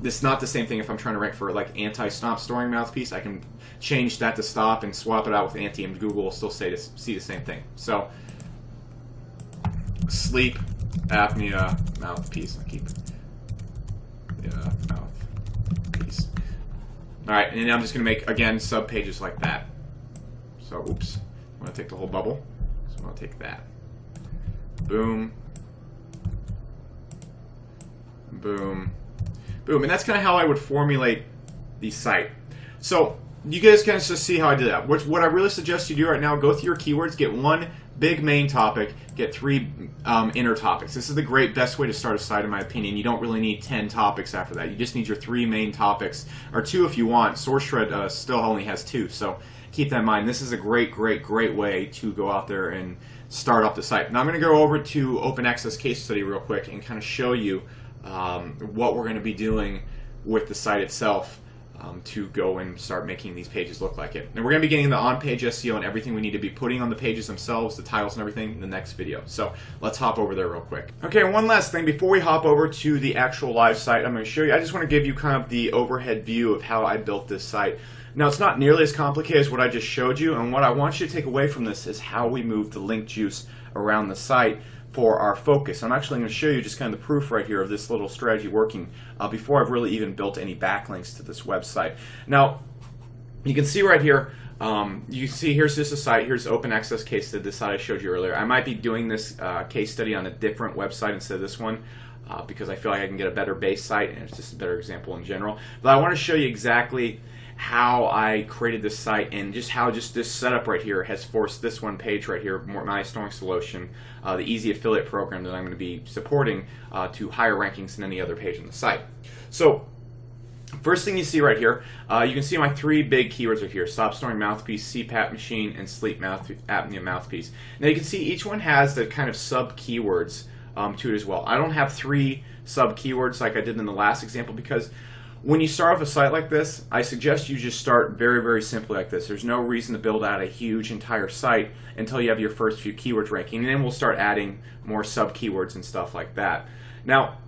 This is not the same thing if I'm trying to rank for like anti-stop snoring mouthpiece. I can change that to stop and swap it out with anti, and Google will still see the same thing. So sleep apnea mouthpiece. I'll keep mouthpiece. All right, and then I'm just going to make again sub pages like that. So oops, I'm going to take the whole bubble. So I'm going to take that. Boom. Boom. Boom, and that's kind of how I would formulate the site. So you guys can just see how I did that. What I really suggest you do right now, go through your keywords, get one big main topic, get 3 inner topics. This is the best way to start a site, in my opinion. You don't really need 10 topics after that. You just need your 3 main topics, or 2 if you want. SourceShred still only has 2, so keep that in mind. This is a great way to go out there and start off the site. Now I'm going to go over to Open Access Case Study real quick and kind of show you what we're going to be doing with the site itself to go and start making these pages look like it. And we're going to be getting the on-page SEO and everything we need to be putting on the pages themselves, the titles and everything, in the next video. So let's hop over there real quick. Okay, one last thing before we hop over to the actual live site I'm going to show you. I just want to give you kind of the overhead view of how I built this site. Now, it's not nearly as complicated as what I just showed you, and what I want you to take away from this is how we move the link juice around the site for our focus. I'm actually going to show you just kind of the proof right here of this little strategy working before I've really even built any backlinks to this website. Now, you can see right here, you see here's just a site, here's open access case study, this site I showed you earlier. I might be doing this case study on a different website instead of this one because I feel like I can get a better base site, and it's just a better example in general. But I want to show you exactly how I created this site and just how this setup right here has forced this one page right here, My Storing Solution, the easy affiliate program that I'm going to be supporting, to higher rankings than any other page on the site. So first thing you see right here, you can see my three big keywords right here: stop snoring mouthpiece, CPAP machine, and sleep apnea mouthpiece. Now you can see each one has the kind of sub keywords to it as well. I don't have three sub keywords like I did in the last example because when you start off a site like this, I suggest you just start very, very simply like this. There's no reason to build out a huge entire site until you have your first few keywords ranking, and then we'll start adding more sub-keywords and stuff like that. Now,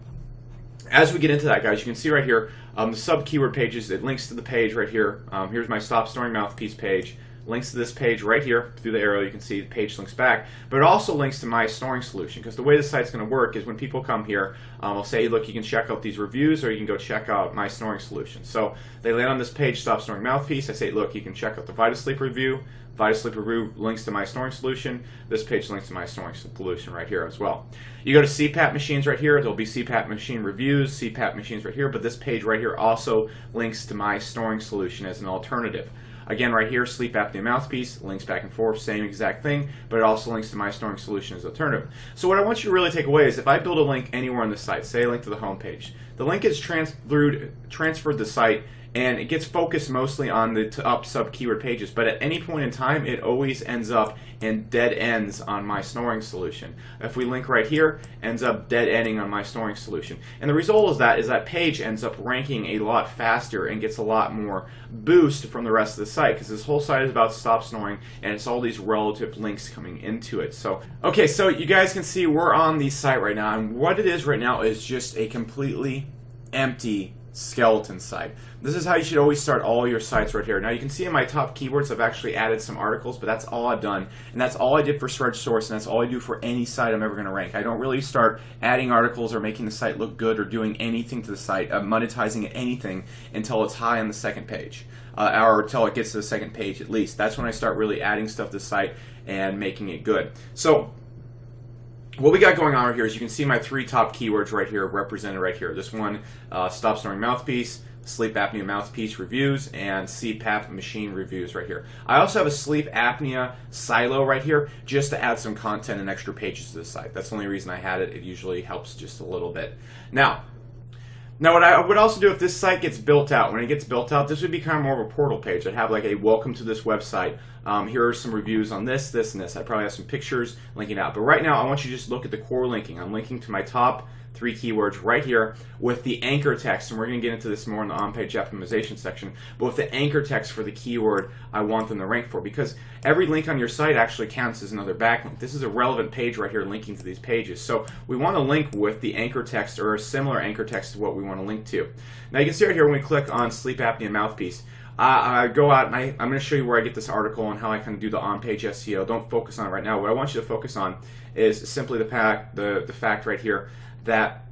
as we get into that, guys, you can see right here, the sub-keyword pages, it links to the page right here. Here's my Stop Snoring Mouthpiece page. Links to this page right here. Through the arrow, you can see the page links back. But it also links to My Snoring Solution, because the way the site's going to work is when people come here, I'll say, look, you can check out these reviews, or you can go check out My Snoring Solution. So they land on this page, Stop Snoring Mouthpiece. I say, look, you can check out the VitaSleep review. VitaSleep review links to My Snoring Solution. This page links to My Snoring Solution right here as well. You go to CPAP machines right here. There'll be CPAP machine reviews, CPAP machines right here. But this page right here also links to My Snoring Solution as an alternative. Again, right here, sleep apnea mouthpiece, links back and forth, same exact thing, but it also links to My Snoring Solution as an alternative. So what I want you to really take away is if I build a link anywhere on the site, say a link to the home page, the link is transferred to the site, and it gets focused mostly on the up sub keyword pages, but at any point in time it always ends up in dead ends on My Snoring Solution. If we link right here, ends up dead ending on My Snoring Solution, and the result is that page ends up ranking a lot faster and gets a lot more boost from the rest of the site, because this whole site is about stop snoring and it's all these relative links coming into it. So okay, so you guys can see we're on the site right now, and what it is right now is just a completely empty skeleton site. This is how you should always start all your sites right here. Now you can see in my top keywords I've actually added some articles, but that's all I've done, and that's all I did for Search Source, and that's all I do for any site I'm ever going to rank. I don't really start adding articles or making the site look good or doing anything to the site, monetizing anything until it's high on the second page, or until it gets to the second page at least. That's when I start really adding stuff to the site and making it good. So what we got going on right here is you can see my three top keywords right here represented right here. This one, stop snoring mouthpiece, sleep apnea mouthpiece reviews, and CPAP machine reviews right here. I also have a sleep apnea silo right here just to add some content and extra pages to the site. That's the only reason I had it. It usually helps just a little bit. Now what I would also do if this site gets built out, when it gets built out, this would be kind of more of a portal page. I'd have like a welcome to this website. Here are some reviews on this, this, and this. I'd probably have some pictures linking out. But right now, I want you to just look at the core linking. I'm linking to my top three keywords right here with the anchor text, and we're going to get into this more in the on-page optimization section, but with the anchor text for the keyword I want them to rank for, because every link on your site actually counts as another backlink. This is a relevant page right here linking to these pages, so we want to link with the anchor text or a similar anchor text to what we want to link to. Now you can see right here when we click on sleep apnea mouthpiece, I go out and I'm going to show you where I get this article and how I kind of do the on-page SEO. Don't focus on it right now. What I want you to focus on is simply the fact right here that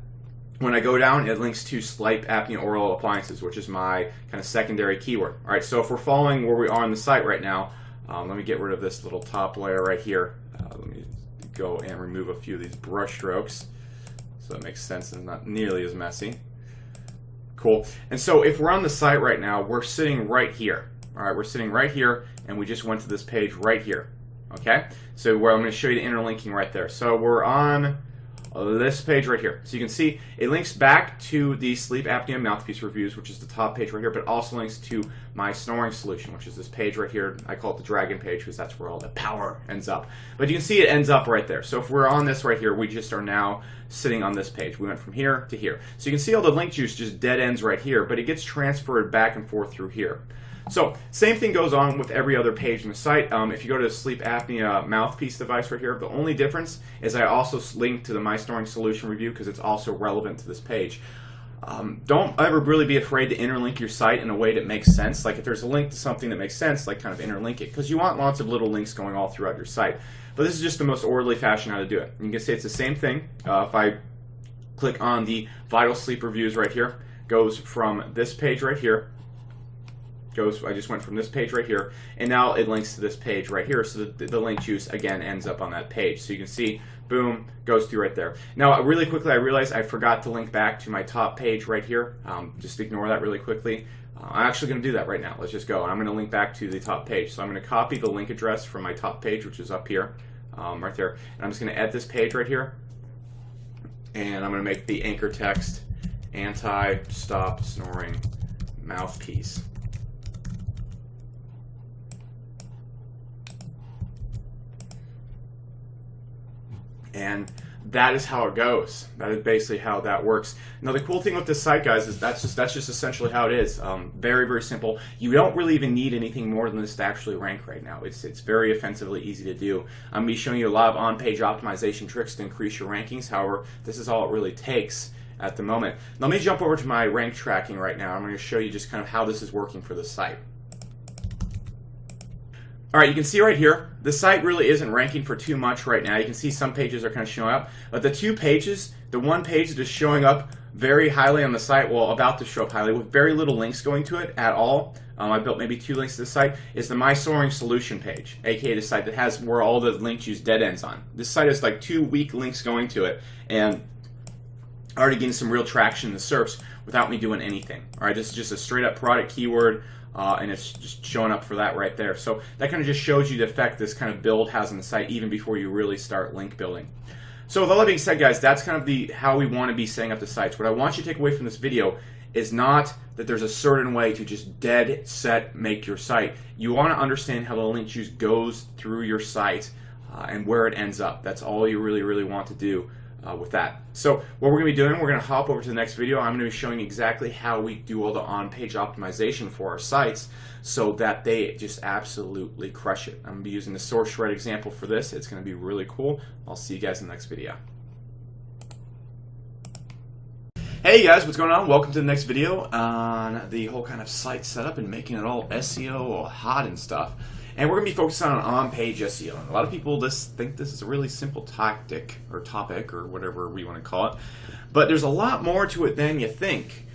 when I go down, it links to sleep apnea oral appliances, which is my kind of secondary keyword. All right, so if we're following where we are on the site right now, let me get rid of this little top layer right here. Let me go and remove a few of these brush strokes so it makes sense and not nearly as messy. Cool. And so if we're on the site right now, we're sitting right here. All right, we're sitting right here, and we just went to this page right here. Okay, so where I'm going to show you the interlinking right there. So we're on. this page right here. So you can see it links back to the sleep apnea mouthpiece reviews, which is the top page right here, but also links to my snoring solution, which is this page right here. I call it the dragon page because that's where all the power ends up. But you can see it ends up right there. So if we're on this right here, we just are now sitting on this page. We went from here to here. So you can see all the link juice just dead ends right here, but it gets transferred back and forth through here. So same thing goes on with every other page in the site. If you go to the sleep apnea mouthpiece device right here, the only difference is I also link to the My Snoring Solution review because it's also relevant to this page. Don't ever really be afraid to interlink your site in a way that makes sense. Like if there's a link to something that makes sense, like kind of interlink it, because you want lots of little links going all throughout your site. But this is just the most orderly fashion how to do it. You can see it's the same thing. If I click on the Vital Sleep Reviews right here, goes from this page right here, I just went from this page right here, and now it links to this page right here, so the link juice again ends up on that page. So you can see, boom, goes through right there. Now really quickly I realized I forgot to link back to my top page right here. Just ignore that really quickly. I'm actually going to do that right now. Let's just go. I'm going to link back to the top page. So I'm going to copy the link address from my top page, which is up here, right there, and I'm just going to add this page right here, and I'm going to make the anchor text anti-stop snoring mouthpiece. And that is how it goes. That is basically how that works. Now the cool thing with this site, guys, is that's just essentially how it is. Very, very simple. You don't really even need anything more than this to actually rank right now. It's very offensively easy to do. I'm going to be showing you a lot of on-page optimization tricks to increase your rankings. However, this is all it really takes at the moment. Let me jump over to my rank tracking right now. I'm going to show you just kind of how this is working for the site. Alright, you can see right here, the site really isn't ranking for too much right now. You can see some pages are kind of showing up, but the two pages, the one page that is showing up very highly on the site, well, about to show up highly, with very little links going to it at all, I built maybe 2 links to the site, is the My Snoring Solution page, aka the site that has where all the link juice dead ends on. This site has like 2 weak links going to it, and already getting some real traction in the SERPs without me doing anything. Alright, this is just a straight up product keyword. And it's just showing up for that right there. So that kind of just shows you the effect this kind of build has on the site even before you really start link building. So with all that being said, guys, that's kind of how we want to be setting up the sites. What I want you to take away from this video is not that there's a certain way to just dead set make your site. You want to understand how the link juice goes through your site and where it ends up. That's all you really want to do with that. So what we're going to be doing, we're going to hop over to the next video. I'm going to be showing exactly how we do all the on-page optimization for our sites so that they just absolutely crush it. I'm going to be using the SourceShred example for this. It's going to be really cool. I'll see you guys in the next video. Hey guys, what's going on? Welcome to the next video on the whole kind of site setup and making it all SEO hot and stuff. And we're going to be focusing on on-page SEO. And a lot of people think this is a really simple tactic or topic or whatever we want to call it. But there's a lot more to it than you think.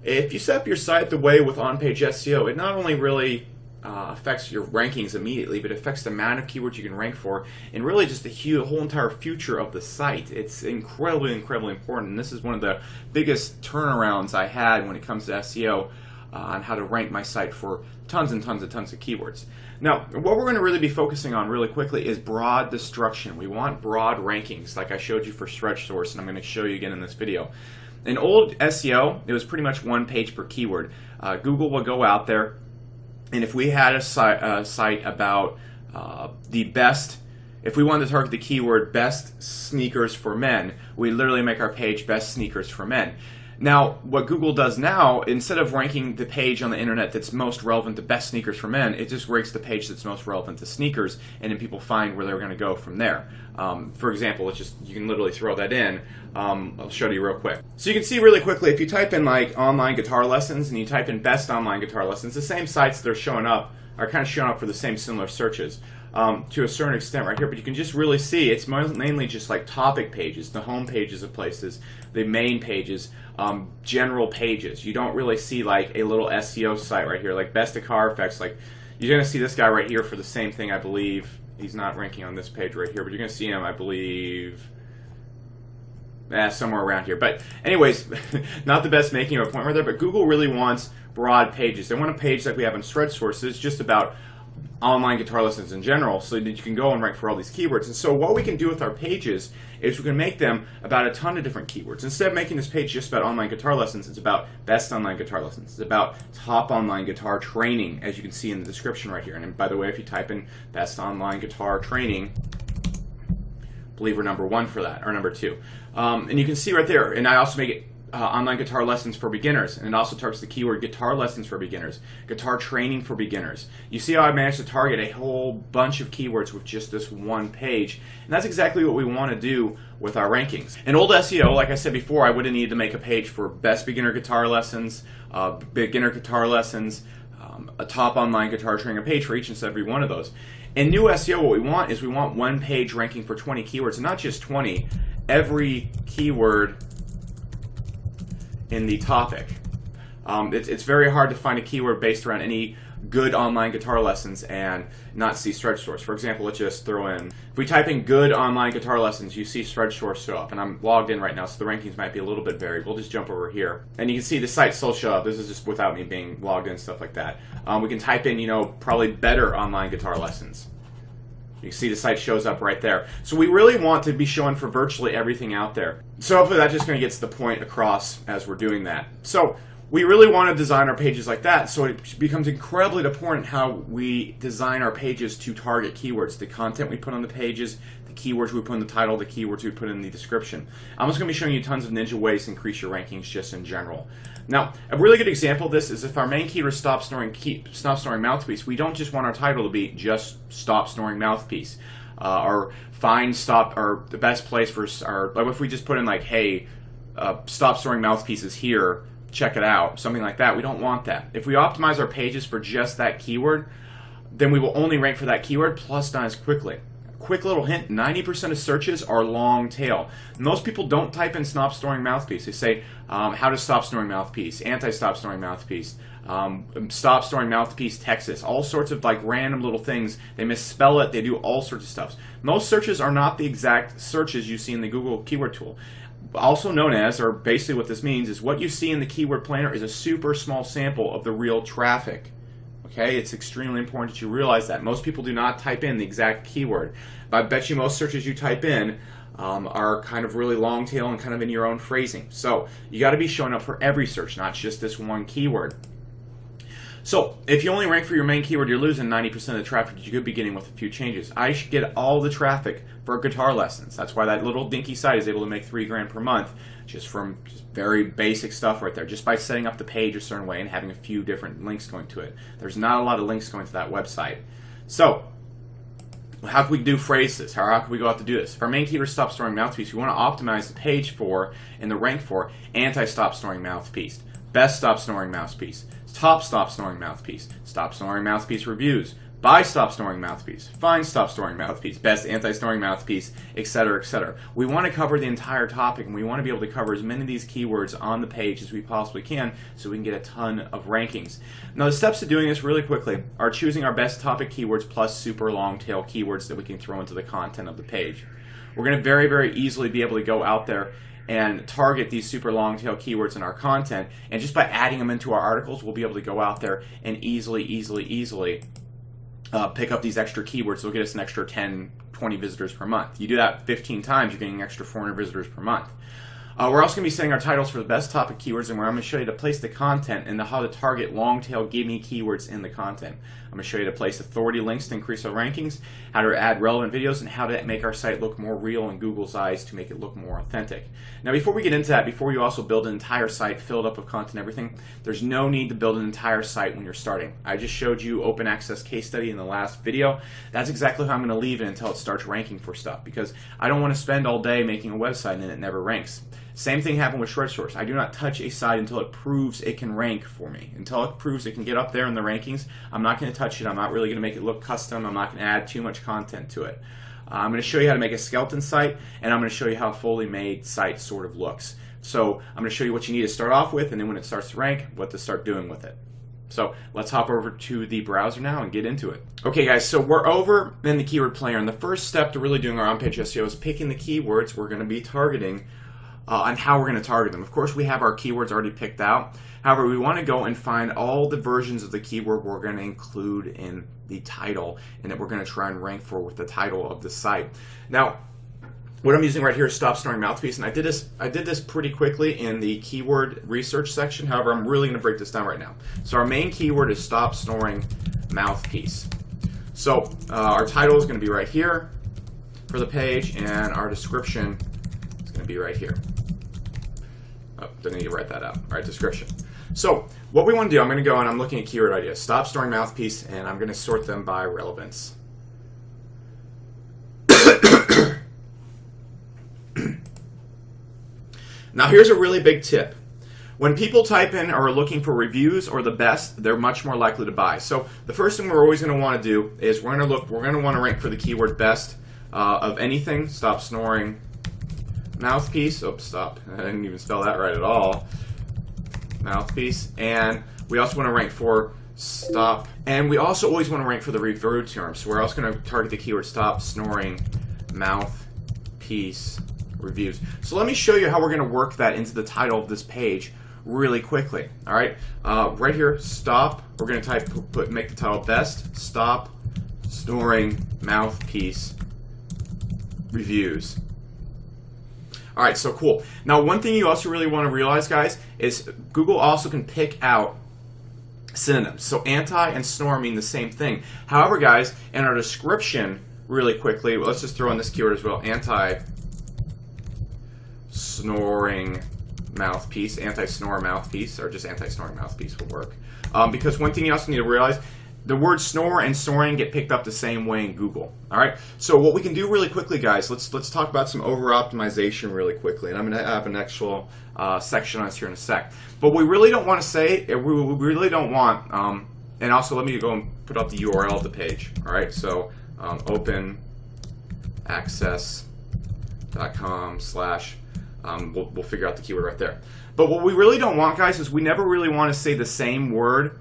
If you set up your site the way with on-page SEO, it not only really affects your rankings immediately, but it affects the amount of keywords you can rank for and really just the whole entire future of the site. It's incredibly important. And this is one of the biggest turnarounds I had when it comes to SEO on how to rank my site for tons and tons of keywords. Now, what we're going to really be focusing on really quickly is broad destruction. We want broad rankings, like I showed you for Stretch Source, and I'm going to show you again in this video. In old SEO, it was pretty much 1 page per keyword. Google will go out there, and if we had a site about the best, if we wanted to target the keyword best sneakers for men, we literally make our page best sneakers for men. Now, what Google does now, instead of ranking the page on the internet that's most relevant to best sneakers for men, it just ranks the page that's most relevant to sneakers, and then people find where they're going to go from there. For example, you can literally throw that in. I'll show you real quick. So you can see really quickly, if you type in like online guitar lessons and you type in best online guitar lessons, the same sites that are showing up are kind of showing up for the same similar searches. To a certain extent right here, but you can just really see it's mainly just like topic pages, the home pages of places, the main pages, general pages. You don't really see like a little SEO site right here, like best of car effects. Like you're going to see this guy right here for the same thing, I believe. He's not ranking on this page right here, but you're going to see him, I believe, somewhere around here. But anyways, not the best making of a point right there, but Google really wants broad pages. They want a page like we have in Stretch Sources, just about online guitar lessons in general, so that you can go and rank for all these keywords. And so what we can do with our pages is we can make them about a ton of different keywords. Instead of making this page just about online guitar lessons, it's about best online guitar lessons. It's about top online guitar training, as you can see in the description right here. And by the way, if you type in best online guitar training, I believe we're number 1 for that, or number 2. And you can see right there, and I also make it online guitar lessons for beginners, and it also targets the keyword guitar lessons for beginners, guitar training for beginners. You see how I managed to target a whole bunch of keywords with just this one page, and that's exactly what we want to do with our rankings. In old SEO, like I said before, I would have needed to make a page for best beginner guitar lessons, beginner guitar lessons, a top online guitar training, a page for each and every one of those. In new SEO, what we want is we want one page ranking for 20 keywords, and not just 20, every keyword in the topic. It's very hard to find a keyword based around any good online guitar lessons and not see Stretch Source. For example, let's just throw in, if we type in good online guitar lessons, you see Stretch Source show up, and I'm logged in right now, so the rankings might be a little bit varied. We'll just jump over here, and you can see the site still show up. This is just without me being logged in, stuff like that. We can type in, probably better online guitar lessons. You can see the site shows up right there. So we really want to be showing for virtually everything out there. So hopefully that just kind of gets the point across as we're doing that. So we really want to design our pages like that, so it becomes incredibly important how we design our pages to target keywords, the content we put on the pages, the keywords we put in the title, the keywords we put in the description. I'm just going to be showing you tons of ninja ways to increase your rankings just in general. Now, a really good example of this is if our main keyword is stop snoring mouthpiece, we don't just want our title to be just stop snoring mouthpiece, or find stop, or the best place for, or like if we just put in like, hey, stop snoring mouthpiece is here, check it out, something like that. We don't want that. If we optimize our pages for just that keyword, then we will only rank for that keyword plus not as quickly. Quick little hint, 90% of searches are long tail. Most people don't type in stop snoring mouthpiece. They say, how to stop snoring mouthpiece, anti-stop snoring mouthpiece, stop snoring mouthpiece Texas, all sorts of like random little things. They misspell it, they do all sorts of stuff. Most searches are not the exact searches you see in the Google keyword tool. Also known as, or basically what this means, is what you see in the keyword planner is a super small sample of the real traffic. Okay, it's extremely important that you realize that. Most people do not type in the exact keyword. But I bet you most searches you type in are kind of really long tail and kind of in your own phrasing. So you got to be showing up for every search, not just this one keyword. So if you only rank for your main keyword, you're losing 90% of the traffic. You could be getting with a few changes. I should get all the traffic for guitar lessons. That's why that little dinky site is able to make $3 grand per month just from just very basic stuff right there, just by setting up the page a certain way and having a few different links going to it. There's not a lot of links going to that website. So how can we do phrases? How can we go out to do this? If our main keyword is stop snoring mouthpiece, we want to optimize the page for and the rank for anti-stop snoring mouthpiece, best stop snoring mouthpiece, top stop snoring mouthpiece, stop snoring mouthpiece reviews, buy stop snoring mouthpiece, find stop snoring mouthpiece, best anti-snoring mouthpiece, etc., etc. We want to cover the entire topic, and we want to be able to cover as many of these keywords on the page as we possibly can so we can get a ton of rankings. Now the steps to doing this really quickly are choosing our best topic keywords plus super long tail keywords that we can throw into the content of the page. We're going to very, very easily be able to go out there and target these super long tail keywords in our content, and just by adding them into our articles, we'll be able to go out there and easily pick up these extra keywords. They'll get us an extra 10, 20 visitors per month. You do that 15 times, you're getting an extra 400 visitors per month. We're also going to be setting our titles for the best topic keywords, and where I'm going to show you to place the content and how to target long tail gimme keywords in the content. I'm going to show you to place authority links to increase our rankings, how to add relevant videos, and how to make our site look more real in Google's eyes to make it look more authentic. Now before we get into that, before you also build an entire site filled up with content and everything, there's no need to build an entire site when you're starting. I just showed you open access case study in the last video. That's exactly how I'm going to leave it until it starts ranking for stuff, because I don't want to spend all day making a website and it never ranks. Same thing happened with Stretch Source. I do not touch a site until it proves it can rank for me. Until it proves it can get up there in the rankings, I'm not going to touch it. I'm not really going to make it look custom. I'm not going to add too much content to it. I'm going to show you how to make a skeleton site, and I'm going to show you how a fully made site sort of looks. So I'm going to show you what you need to start off with, and then when it starts to rank, what to start doing with it. So let's hop over to the browser now and get into it. Okay guys, so we're over in the keyword planner, and the first step to really doing our on-page SEO is picking the keywords we're going to be targeting on how we're going to target them. Of course, we have our keywords already picked out. However, we want to go and find all the versions of the keyword we're going to include in the title and that we're going to try and rank for with the title of the site. Now, what I'm using right here is Stop Snoring Mouthpiece, and I did this pretty quickly in the keyword research section. However, I'm really going to break this down right now. So our main keyword is Stop Snoring Mouthpiece. So our title is going to be right here for the page, and our description is going to be right here. Oh, didn't need to write that out. All right, description. So what we want to do, I'm going to go and I'm looking at keyword ideas. Stop Snoring Mouthpiece, and I'm going to sort them by relevance. Now here's a really big tip. When people type in or are looking for reviews or the best, they're much more likely to buy. So the first thing we're always going to want to do is we're going to want to rank for the keyword best of anything. Stop snoring mouthpiece. Oops, stop. I didn't even spell that right at all. Mouthpiece. And we also want to rank for stop. And we also always want to rank for the review term. So we're also going to target the keyword stop snoring mouthpiece reviews. So let me show you how we're going to work that into the title of this page really quickly. All right, right here, stop. We're going to make the title best stop snoring mouthpiece reviews. All right, so cool. Now, one thing you also really want to realize, guys, is Google also can pick out synonyms. So anti and snore mean the same thing. However, guys, in our description, really quickly, let's just throw in this keyword as well, anti-snoring mouthpiece, anti-snore mouthpiece, or just anti-snoring mouthpiece will work. Because one thing you also need to realize, the word snore and snoring get picked up the same way in Google. All right. So what we can do really quickly, guys, let's talk about some over-optimization really quickly, and I'm going to have an actual section on this here in a sec. But we really don't want to say, we really don't want, and also let me go and put up the URL of the page. All right. So openaccess.com/. We'll figure out the keyword right there. But what we really don't want, guys, is we never really want to say the same word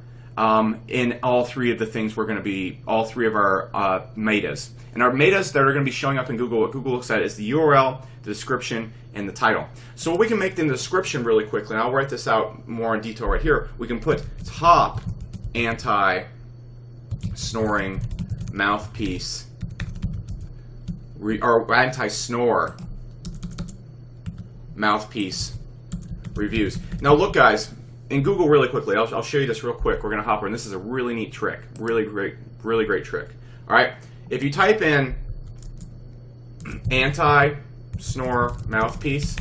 in all three of the things we're going to be, all three of our metas. And our metas that are going to be showing up in Google, what Google looks at is the URL, the description, and the title. So what we can make in the description really quickly, and I'll write this out more in detail right here, we can put top anti-snoring mouthpiece, or anti-snore mouthpiece reviews. Now look, guys, in Google really quickly, I'll show you this real quick. We're going to hop over, and this is a really neat trick. Really great trick. All right, if you type in anti-snore mouthpiece,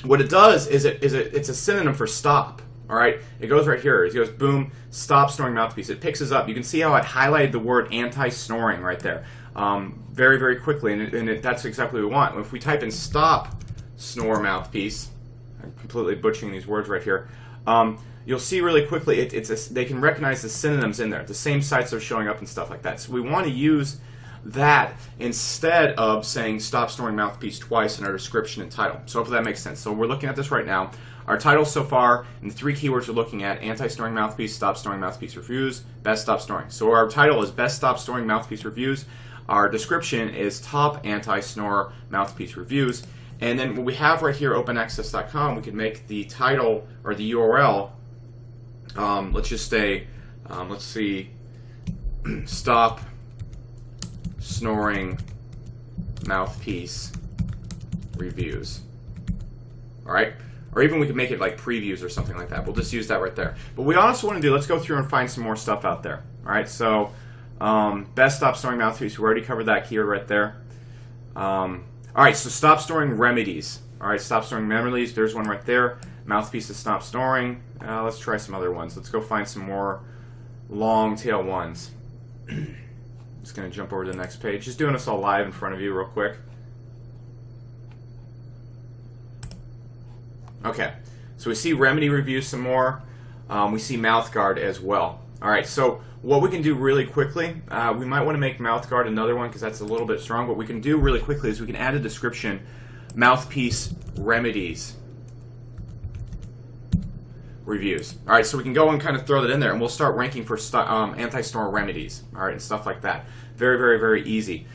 what it does is it's a synonym for stop. All right, it goes right here. It goes boom, stop snoring mouthpiece. It picks us up. You can see how it highlighted the word anti-snoring right there, very quickly, and that's exactly what we want. If we type in stop snore mouthpiece, I'm completely butchering these words right here. You'll see really quickly they can recognize the synonyms in there. The same sites are showing up and stuff like that. So we want to use that instead of saying stop snoring mouthpiece twice in our description and title. So hopefully that makes sense. So we're looking at this right now. Our title so far, and the three keywords we're looking at: anti-snoring mouthpiece, stop snoring mouthpiece reviews, best stop snoring. So our title is best stop snoring mouthpiece reviews. Our description is top anti-snore mouthpiece reviews. And then what we have right here, openaccess.com, we can make the title or the URL, let's just say, let's see, stop snoring mouthpiece reviews. All right? Or even we could make it like previews or something like that. We'll just use that right there. But we also want to do, let's go through and find some more stuff out there. All right, so best stop snoring mouthpiece, we already covered that keyword right there. All right, so stop snoring remedies. All right, stop snoring remedies, there's one right there. Mouthpiece to stop snoring. Let's try some other ones. Let's go find some more long tail ones. Just going to jump over to the next page. Just doing this all live in front of you real quick. Okay, so we see remedy reviews some more. We see mouth guard as well. All right, so what we can do really quickly, we might want to make mouth guard another one because that's a little bit strong. What we can do really quickly is we can add a description, mouthpiece remedies reviews. All right, so we can go and kind of throw that in there, and we'll start ranking for anti-snore remedies. All right, and stuff like that. Very easy.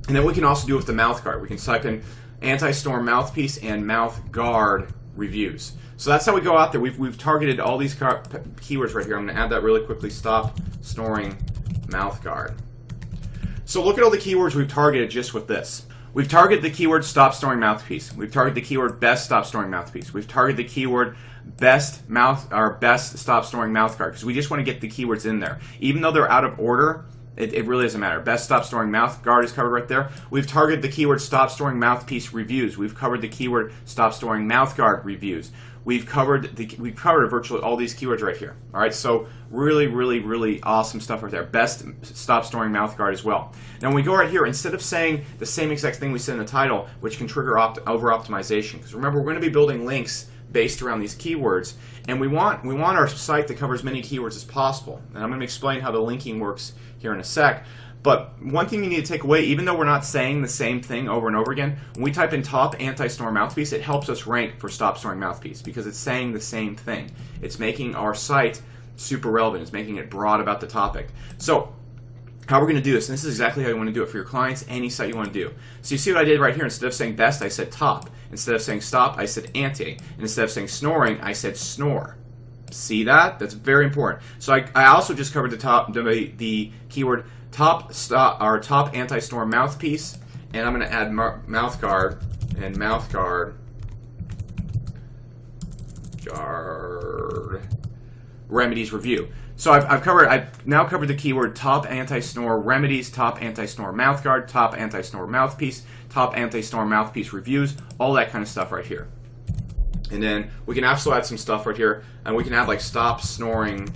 And then we can also do it with the mouth guard. We can type in anti-storm mouthpiece and mouth guard reviews. So that's how we go out there. We've targeted all these keywords right here. I'm going to add that really quickly. Stop snoring mouth guard. So look at all the keywords we've targeted just with this. We've targeted the keyword stop snoring mouthpiece. We've targeted the keyword best stop snoring mouthpiece. We've targeted the keyword best stop snoring mouth guard, because we just want to get the keywords in there. Even though they're out of order, it really doesn't matter. Best stop snoring mouth guard is covered right there. We've targeted the keyword stop snoring mouthpiece reviews. We've covered the keyword stop snoring mouth guard reviews. We've covered virtually all these keywords right here. All right, so really awesome stuff right there. Best stop snoring mouth guard as well. Now when we go right here, instead of saying the same exact thing we said in the title, which can trigger over optimization, because remember we're going to be building links based around these keywords, and we want our site to cover as many keywords as possible. And I'm going to explain how the linking works here in a sec. But one thing you need to take away, even though we're not saying the same thing over and over again, when we type in top anti-snore mouthpiece, it helps us rank for stop snoring mouthpiece, because it's saying the same thing. It's making our site super relevant. It's making it broad about the topic. So how we're going to do this, and this is exactly how you want to do it for your clients, any site you want to do. So you see what I did right here? Instead of saying best, I said top. Instead of saying stop, I said anti. And instead of saying snoring, I said snore. See that? That's very important. So I also just covered the keyword top anti-snore mouthpiece, and I'm going to add mouth guard and mouth guard remedies review. So I've now covered the keyword top anti-snore remedies, top anti-snore mouth guard, top anti-snore mouthpiece, top anti-snore mouthpiece reviews, all that kind of stuff right here. And then we can also add some stuff right here, and we can add like stop snoring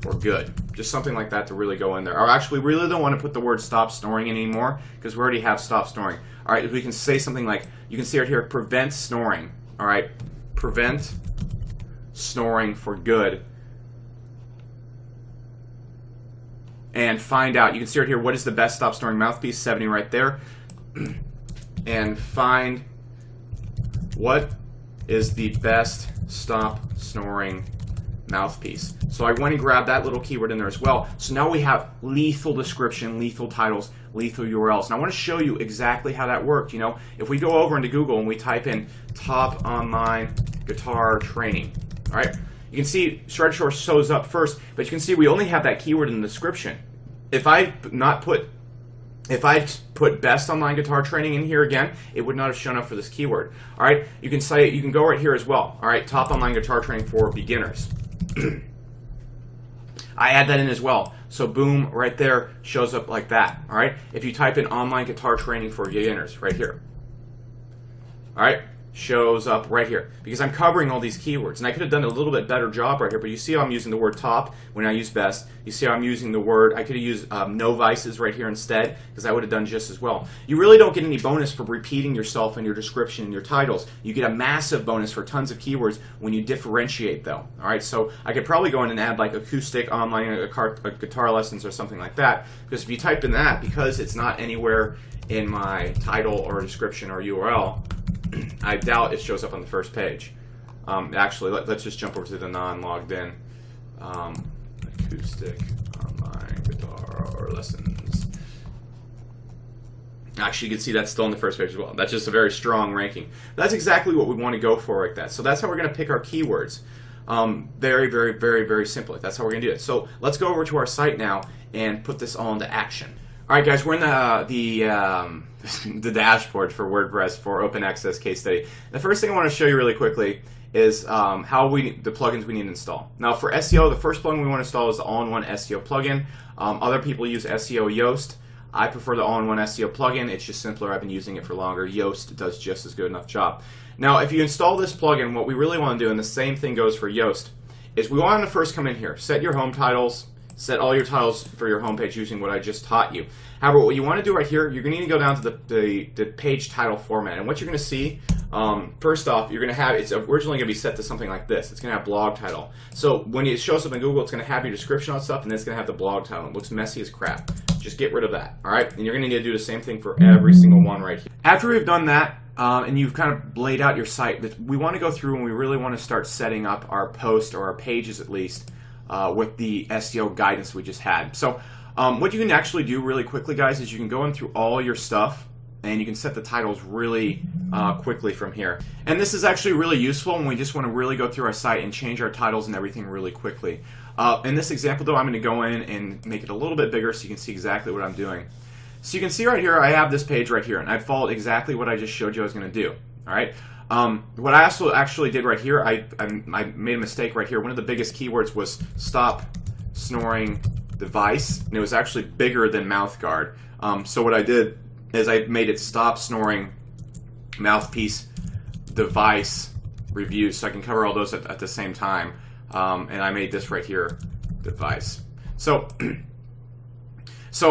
for good. Just something like that to really go in there. Or actually, we really don't want to put the word stop snoring in anymore, because we already have stop snoring. All right, we can say something like, you can see right here, prevent snoring. All right, prevent snoring for good. And find out, you can see right here, what is the best stop snoring mouthpiece, 70 right there. And find what is the best stop snoring mouthpiece. So I went and grabbed that little keyword in there as well. So now we have lethal description, lethal titles, lethal URLs. And I want to show you exactly how that worked. You know, if we go over into Google and we type in top online guitar training, all right, you can see ShredShore shows up first, but you can see we only have that keyword in the description. If I put best online guitar training in here again, it would not have shown up for this keyword. All right, you can go right here as well. All right, top online guitar training for beginners. I add that in as well. So boom, right there shows up like that. All right, if you type in online guitar training for beginners, right here. All right, shows up right here, because I'm covering all these keywords, and I could have done a little bit better job right here, but you see how I'm using the word top when I use best. You see how I'm using the word, I could have used no vices right here instead, because I would have done just as well. You really don't get any bonus for repeating yourself in your description and your titles. You get a massive bonus for tons of keywords when you differentiate though. Alright, so I could probably go in and add like acoustic online guitar lessons or something like that, because if you type in that, because it's not anywhere in my title or description or URL, I doubt it shows up on the first page. Actually, let's just jump over to the non-logged in. Acoustic online guitar lessons. Actually, you can see that's still on the first page as well. That's just a very strong ranking. That's exactly what we want to go for like that. So that's how we're going to pick our keywords. Very simple. That's how we're going to do it. So let's go over to our site now and put this all into action. All right, guys, we're in the dashboard for WordPress for Open Access Case Study. The first thing I want to show you really quickly is the plugins we need to install. Now, for SEO, the first plugin we want to install is the All-in-One SEO plugin. Other people use SEO Yoast. I prefer the All-in-One SEO plugin. It's just simpler. I've been using it for longer. Yoast does just as good enough job. Now, if you install this plugin, what we really want to do, and the same thing goes for Yoast, is we want to first come in here, set your home titles, set all your titles for your homepage using what I just taught you. However, what you want to do right here, you're going to need to go down to the page title format. And what you're going to see, first off, you're going to have, it's originally going to be set to something like this. It's going to have blog title. So when it shows up in Google, it's going to have your description on stuff, and then it's going to have the blog title. It looks messy as crap. Just get rid of that, all right? And you're going to need to do the same thing for every single one right here. After we've done that, and you've kind of laid out your site, we want to go through and we really want to start setting up our post, or our pages at least, with the SEO guidance we just had. So what you can actually do really quickly, guys, is you can go in through all your stuff, and you can set the titles really quickly from here. And this is actually really useful when we just want to really go through our site and change our titles and everything really quickly. In this example though, I'm going to go in and make it a little bit bigger so you can see exactly what I'm doing. So you can see right here, I have this page right here, and I followed exactly what I just showed you I was going to do. All right. What I also actually did right here, I made a mistake right here. One of the biggest keywords was stop snoring device, and it was actually bigger than mouth guard. So what I did is I made it stop snoring mouthpiece device reviews, so I can cover all those at the same time. And I made this right here, device. So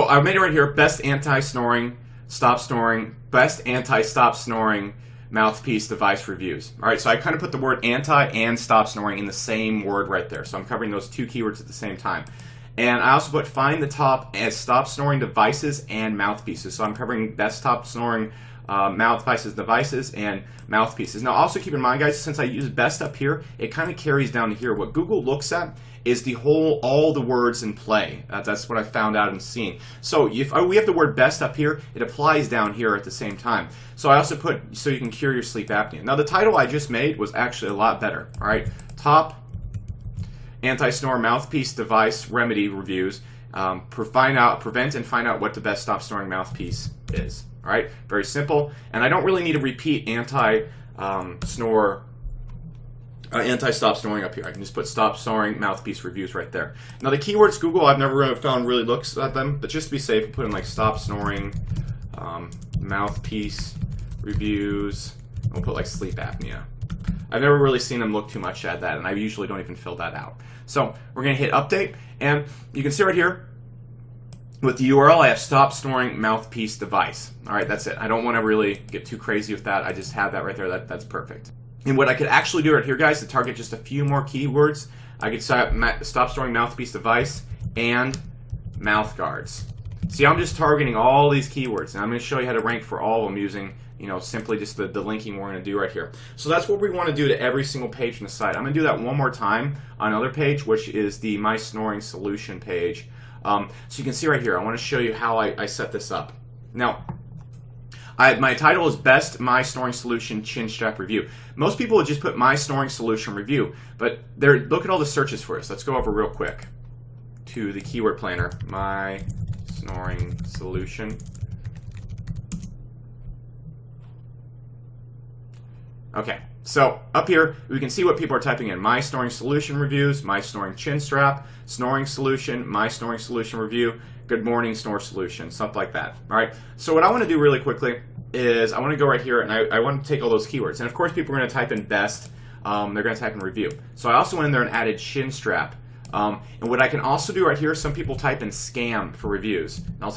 I made it right here, best anti-snoring, stop snoring, best anti-stop snoring mouthpiece device reviews. All right, so I kind of put the word anti and stop snoring in the same word right there. So I'm covering those two keywords at the same time. And I also put find the top as stop snoring devices and mouthpieces. So I'm covering desktop snoring mouthpieces, devices, and mouthpieces. Now also keep in mind, guys, since I use best up here, it kind of carries down to here. What Google looks at is all the words in play. That's what I found out and seen. So if we have the word best up here, it applies down here at the same time. So I also put so you can cure your sleep apnea. Now the title I just made was actually a lot better. All right, top anti-snore mouthpiece device remedy reviews. Prevent and find out what the best stop snoring mouthpiece is. All right, very simple, and I don't really need to repeat anti-stop snoring up here. I can just put stop snoring mouthpiece reviews right there. Now the keywords Google, I've never found really looks at them, but just to be safe, I put in like stop snoring mouthpiece reviews. We'll put like sleep apnea. I've never really seen them look too much at that, and I usually don't even fill that out. So we're going to hit update, and you can see right here with the URL, I have stop snoring mouthpiece device. All right, that's it. I don't want to really get too crazy with that. I just have that right there. That's perfect. And what I could actually do right here, guys, to target just a few more keywords, I could stop snoring mouthpiece device and mouth guards. See, I'm just targeting all these keywords, and I'm going to show you how to rank for all of them using, simply just the linking we're going to do right here. So that's what we want to do to every single page on the site. I'm going to do that one more time on another page, which is the My Snoring Solution page. So you can see right here, I want to show you how I set this up. Now, my title is Best My Snoring Solution Chin Strap Review. Most people would just put My Snoring Solution Review, but look at all the searches for us. Let's go over real quick to the keyword planner, My Snoring Solution. Okay, so up here we can see what people are typing in: My Snoring Solution Reviews, My Snoring Chin Strap, Snoring Solution, My Snoring Solution Review, Good Morning Snore Solution, stuff like that. All right, so what I want to do really quickly is I want to go right here and I want to take all those keywords. And of course people are going to type in best, they're going to type in review. So I also went in there and added chin strap. And what I can also do right here, some people type in scam for reviews. And I'll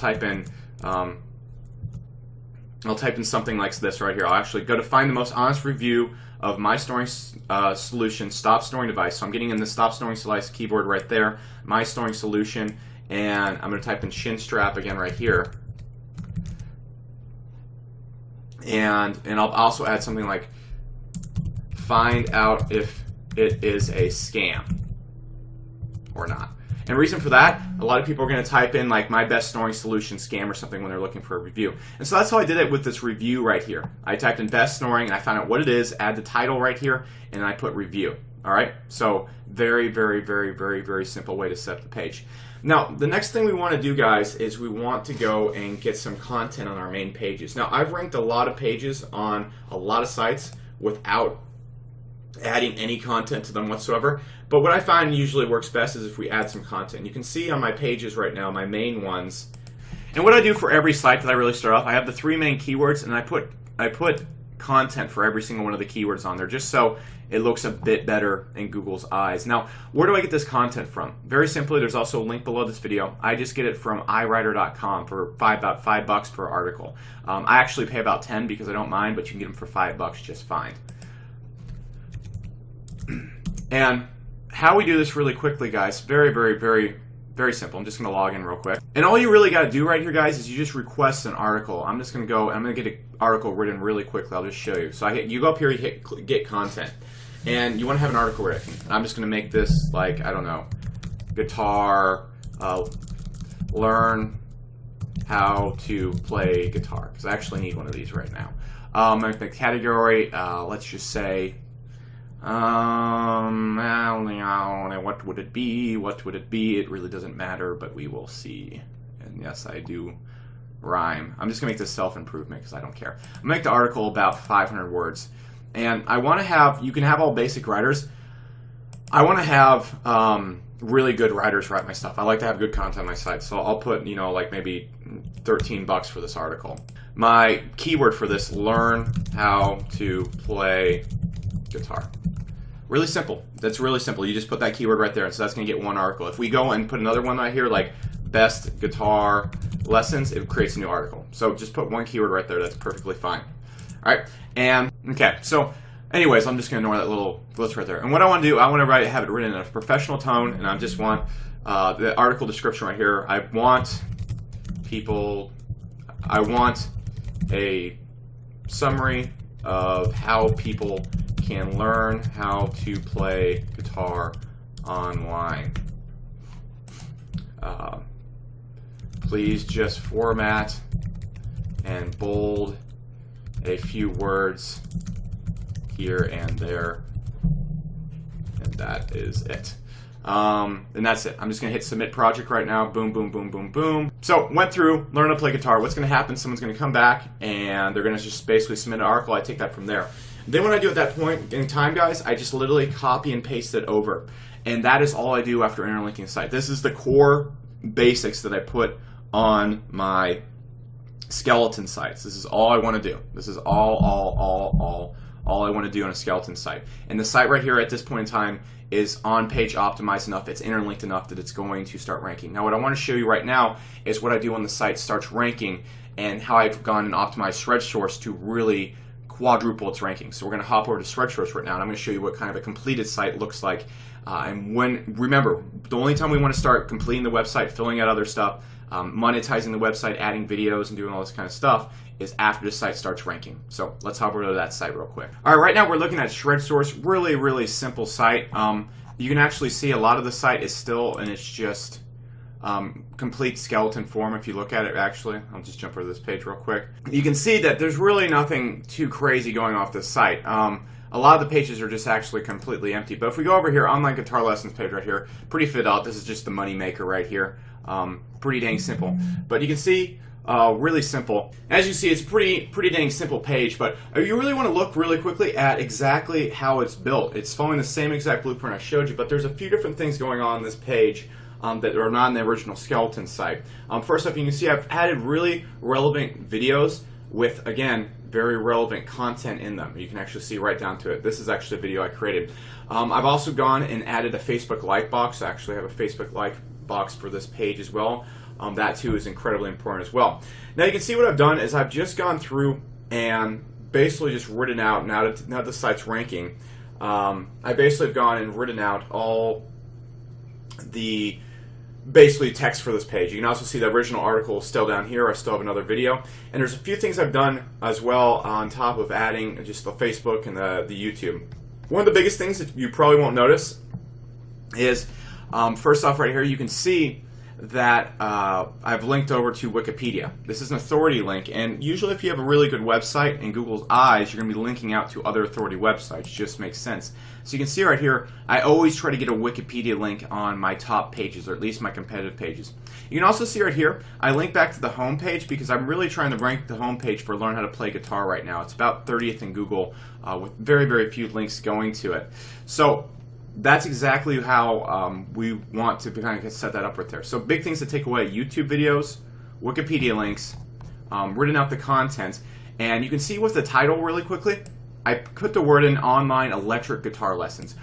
type in something like this right here. I'll actually go to find the most honest review of My Snoring Solution Stop Snoring Device. So I'm getting in the Stop Snoring Device keyboard right there, My Snoring Solution, and I'm going to type in chin strap again right here. And I'll also add something like find out if it is a scam or not. And reason for that, a lot of people are going to type in like my best snoring solution scam or something when they're looking for a review. And so that's how I did it with this review right here. I typed in best snoring and I found out what it is, add the title right here, and I put review. All right, so very, very, very, very, very simple way to set up the page. Now, the next thing we want to do, guys, is we want to go and get some content on our main pages. Now, I've ranked a lot of pages on a lot of sites without adding any content to them whatsoever. But what I find usually works best is if we add some content. You can see on my pages right now, my main ones. And what I do for every site that I really start off, I have the 3 main keywords, and I put content for every single one of the keywords on there, just so it looks a bit better in Google's eyes. Now, where do I get this content from? Very simply, there's also a link below this video. I just get it from iWriter.com for about $5 per article. I actually pay about 10 because I don't mind, but you can get them for $5 just fine. And how we do this really quickly, guys, very, very, very, very simple. I'm just going to log in real quick. And all you really got to do right here, guys, is you just request an article. I'm just going to go, I'm going to get an article written really quickly. I'll just show you. So you go up here, you hit get content. And you want to have an article written. I'm just going to make this like, I don't know, guitar, learn how to play guitar, because I actually need one of these right now. The category, let's just say, what would it be? What would it be? It really doesn't matter, but we will see. And yes, I do rhyme. I'm just going to make this self-improvement because I don't care. I'm going to make the article about 500 words. And I want to have, you can have all basic writers. I want to have really good writers write my stuff. I like to have good content on my site. So I'll put, you know, like maybe $13 for this article. My keyword for this, learn how to play guitar. Really simple. That's really simple. You just put that keyword right there, and so that's going to get one article. If we go and put another one right here, like best guitar lessons, it creates a new article. So just put one keyword right there. That's perfectly fine. All right. And okay. So, anyways, I'm just going to ignore that little glitch right there. And what I want to do, I want to have it written in a professional tone, and I just want the article description right here. I want a summary of how people can learn how to play guitar online. Please just format and bold a few words here and there, and that is it. And that's it. I'm just going to hit submit project right now. Boom, boom, boom, boom, boom. So went through, learn how to play guitar. What's going to happen? Someone's going to come back and they're going to just basically submit an article. I take that from there. Then what I do at that point in time, guys, I just literally copy and paste it over. And that is all I do after interlinking the site. This is the core basics that I put on my skeleton sites. This is all I want to do. This is all I want to do on a skeleton site. And the site right here at this point in time is on-page optimized enough, it's interlinked enough that it's going to start ranking. Now what I want to show you right now is what I do when the site starts ranking and how I've gone and optimized Shred Source to really quadruple its ranking. So we're going to hop over to Shred Source right now, and I'm going to show you what kind of a completed site looks like. And when, remember, the only time we want to start completing the website, filling out other stuff, monetizing the website, adding videos, and doing all this kind of stuff is after the site starts ranking. So let's hop over to that site real quick. All right, right now we're looking at Shred Source. Really, really simple site. You can actually see a lot of the site is still, and it's just complete skeleton form. If you look at it, actually, I'll just jump over this page real quick. You can see that there's really nothing too crazy going off this site. A lot of the pages are just actually completely empty. But if we go over here, online guitar lessons page right here, pretty fit out. This is just the money maker right here. Pretty dang simple. But you can see, really simple. As you see, it's a pretty dang simple page, but you really want to look really quickly at exactly how it's built. It's following the same exact blueprint I showed you, but there's a few different things going on this page that are not in the original skeleton site. First off, you can see I've added really relevant videos with, again, very relevant content in them. You can actually see right down to it. This is actually a video I created. I've also gone and added a Facebook like box. I actually have a Facebook like box for this page as well. That too is incredibly important as well. Now you can see what I've done is I've just gone through and basically just written out, now that the site's ranking, I basically have gone and written out all the basically text for this page. You can also see the original article is still down here. I still have another video. And there's a few things I've done as well on top of adding just the Facebook and the YouTube. One of the biggest things that you probably won't notice is, first off right here, you can see that I've linked over to Wikipedia. This is an authority link, and usually if you have a really good website in Google's eyes, you're going to be linking out to other authority websites. Just makes sense. So you can see right here, I always try to get a Wikipedia link on my top pages, or at least my competitive pages. You can also see right here, I link back to the home page because I'm really trying to rank the home page for Learn How to Play Guitar right now. It's about 30th in Google with very, very few links going to it. So that's exactly how we want to kind of set that up right there. So big things to take away: YouTube videos, Wikipedia links, written out the content, and you can see with the title really quickly, I put the word in online electric guitar lessons.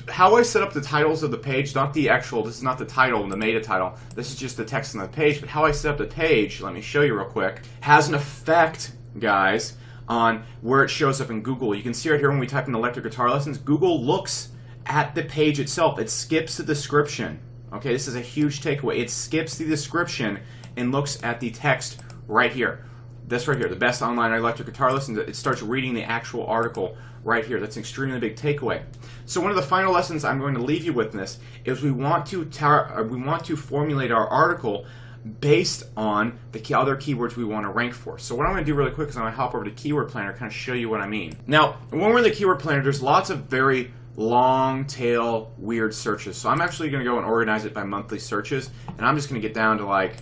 How I set up the titles of the page, not the actual, this is not the title, the meta title, this is just the text on the page, but how I set up the page, let me show you real quick, has an effect, guys, on where it shows up in Google. You can see right here when we type in electric guitar lessons, Google looks at the page itself. It skips the description. Okay, this is a huge takeaway. It skips the description and looks at the text right here. This right here, the best online electric guitar lessons. It starts reading the actual article right here. That's an extremely big takeaway. So one of the final lessons I'm going to leave you with in this is we want to formulate our article based on the other keywords we want to rank for. So what I'm going to do really quick is I'm going to hop over to Keyword Planner, kind of show you what I mean. Now, when we're in the Keyword Planner, there's lots of very long tail weird searches. So I'm actually going to go and organize it by monthly searches, and I'm just going to get down to like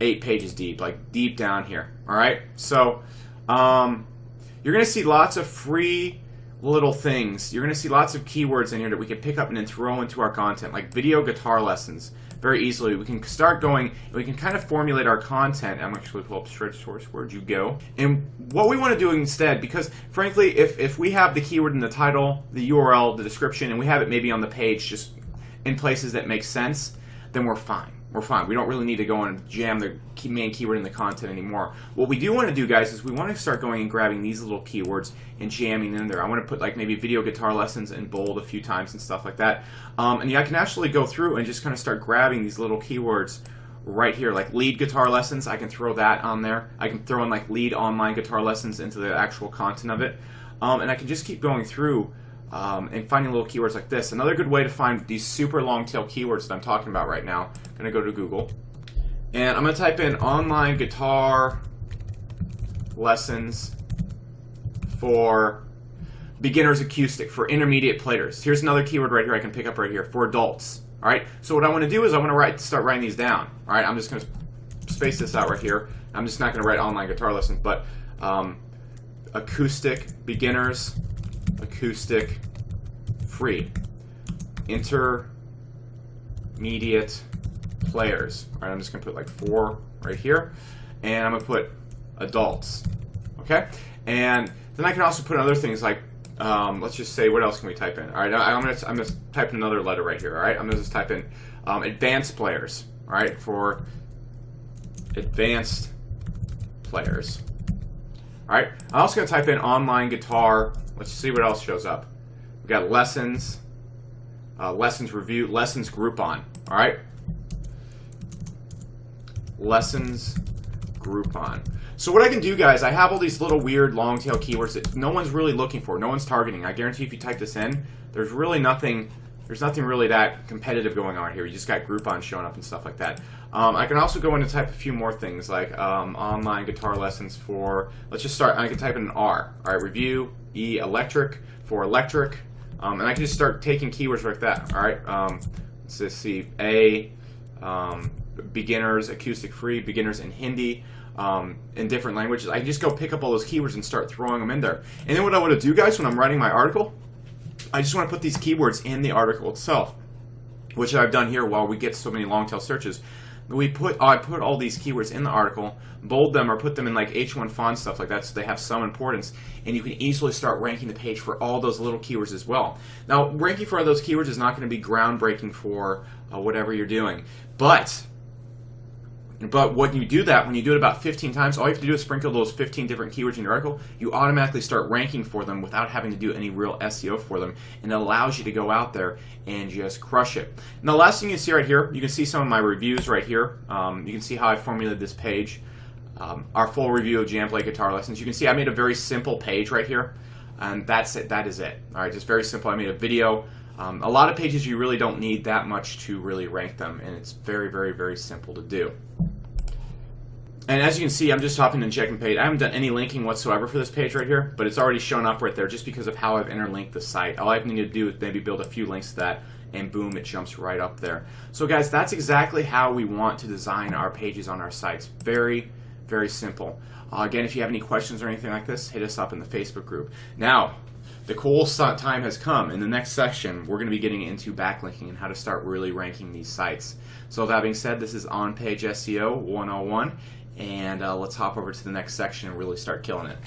8 pages deep, like deep down here. All right, so you're going to see lots of free little things. You're going to see lots of keywords in here that we can pick up and then throw into our content, like video guitar lessons. Very easily, we can start going, and we can kind of formulate our content. I'm actually pull up Shred Source. Where'd you go? And what we want to do instead, because frankly, if we have the keyword in the title, the URL, the description, and we have it maybe on the page, just in places that make sense, then we're fine. We're fine. We don't really need to go and jam the main keyword in the content anymore. What we do want to do, guys, is we want to start going and grabbing these little keywords and jamming in there. I want to put like maybe video guitar lessons in bold a few times and stuff like that. And yeah, I can actually go through and just kind of start grabbing these little keywords right here, like lead guitar lessons. I can throw that on there. I can throw in like lead online guitar lessons into the actual content of it. And I can just keep going through and finding little keywords like this. Another good way to find these super long tail keywords that I'm talking about right now, I'm going to go to Google, and I'm going to type in online guitar lessons for beginners acoustic, for intermediate players. Here's another keyword right here I can pick up right here, for adults. All right, so what I want to do is I want to start writing these down. All right, I'm just going to space this out right here. I'm just not going to write online guitar lessons, but acoustic beginners, acoustic free, intermediate players. All right, I'm just going to put like 4 right here, and I'm going to put adults. Okay, and then I can also put other things like let's just say, what else can we type in? All right, I'm going to type in another letter right here. All right, I'm going to just type in advanced players. All right, for advanced players. All right, I'm also going to type in online guitar. Let's see what else shows up. We got lessons, lessons review, lessons Groupon. All right, lessons Groupon. So what I can do, guys, I have all these little weird long tail keywords that no one's really looking for, no one's targeting. I guarantee if you type this in, there's really nothing. There's nothing really that competitive going on here. You just got Groupon showing up and stuff like that. I can also go in and type a few more things like online guitar lessons for, let's just start, I can type in an R. All right, review, E, electric, for electric. And I can just start taking keywords like that. All right, let's just see, A, beginners, acoustic free, beginners in Hindi, in different languages. I can just go pick up all those keywords and start throwing them in there. And then what I want to do, guys, when I'm writing my article, I just want to put these keywords in the article itself, which I've done here while we get so many long tail searches. I put all these keywords in the article, bold them or put them in like H1 font, stuff like that, so they have some importance, and you can easily start ranking the page for all those little keywords as well. Now, ranking for those keywords is not going to be groundbreaking for whatever you're doing, but when you do that, when you do it about 15 times, all you have to do is sprinkle those 15 different keywords in your article. You automatically start ranking for them without having to do any real SEO for them, and it allows you to go out there and just crush it. And the last thing you see right here, you can see some of my reviews right here. You can see how I formulated this page. Our full review of Jam Play Guitar Lessons. You can see I made a very simple page right here, and that's it. That is it. All right, just very simple. I made a video. A lot of pages you really don't need that much to really rank them, and it's very, very, very simple to do. And as you can see, I'm just hopping and checking page. I haven't done any linking whatsoever for this page right here, but it's already shown up right there just because of how I've interlinked the site. All I need to do is maybe build a few links to that, and boom, it jumps right up there. So guys, that's exactly how we want to design our pages on our sites. Very, very simple. Again, if you have any questions or anything like this, hit us up in the Facebook group. Now, the cool time has come. In the next section, we're going to be getting into backlinking and how to start really ranking these sites. So that being said, this is On-Page SEO 101. And let's hop over to the next section and really start killing it.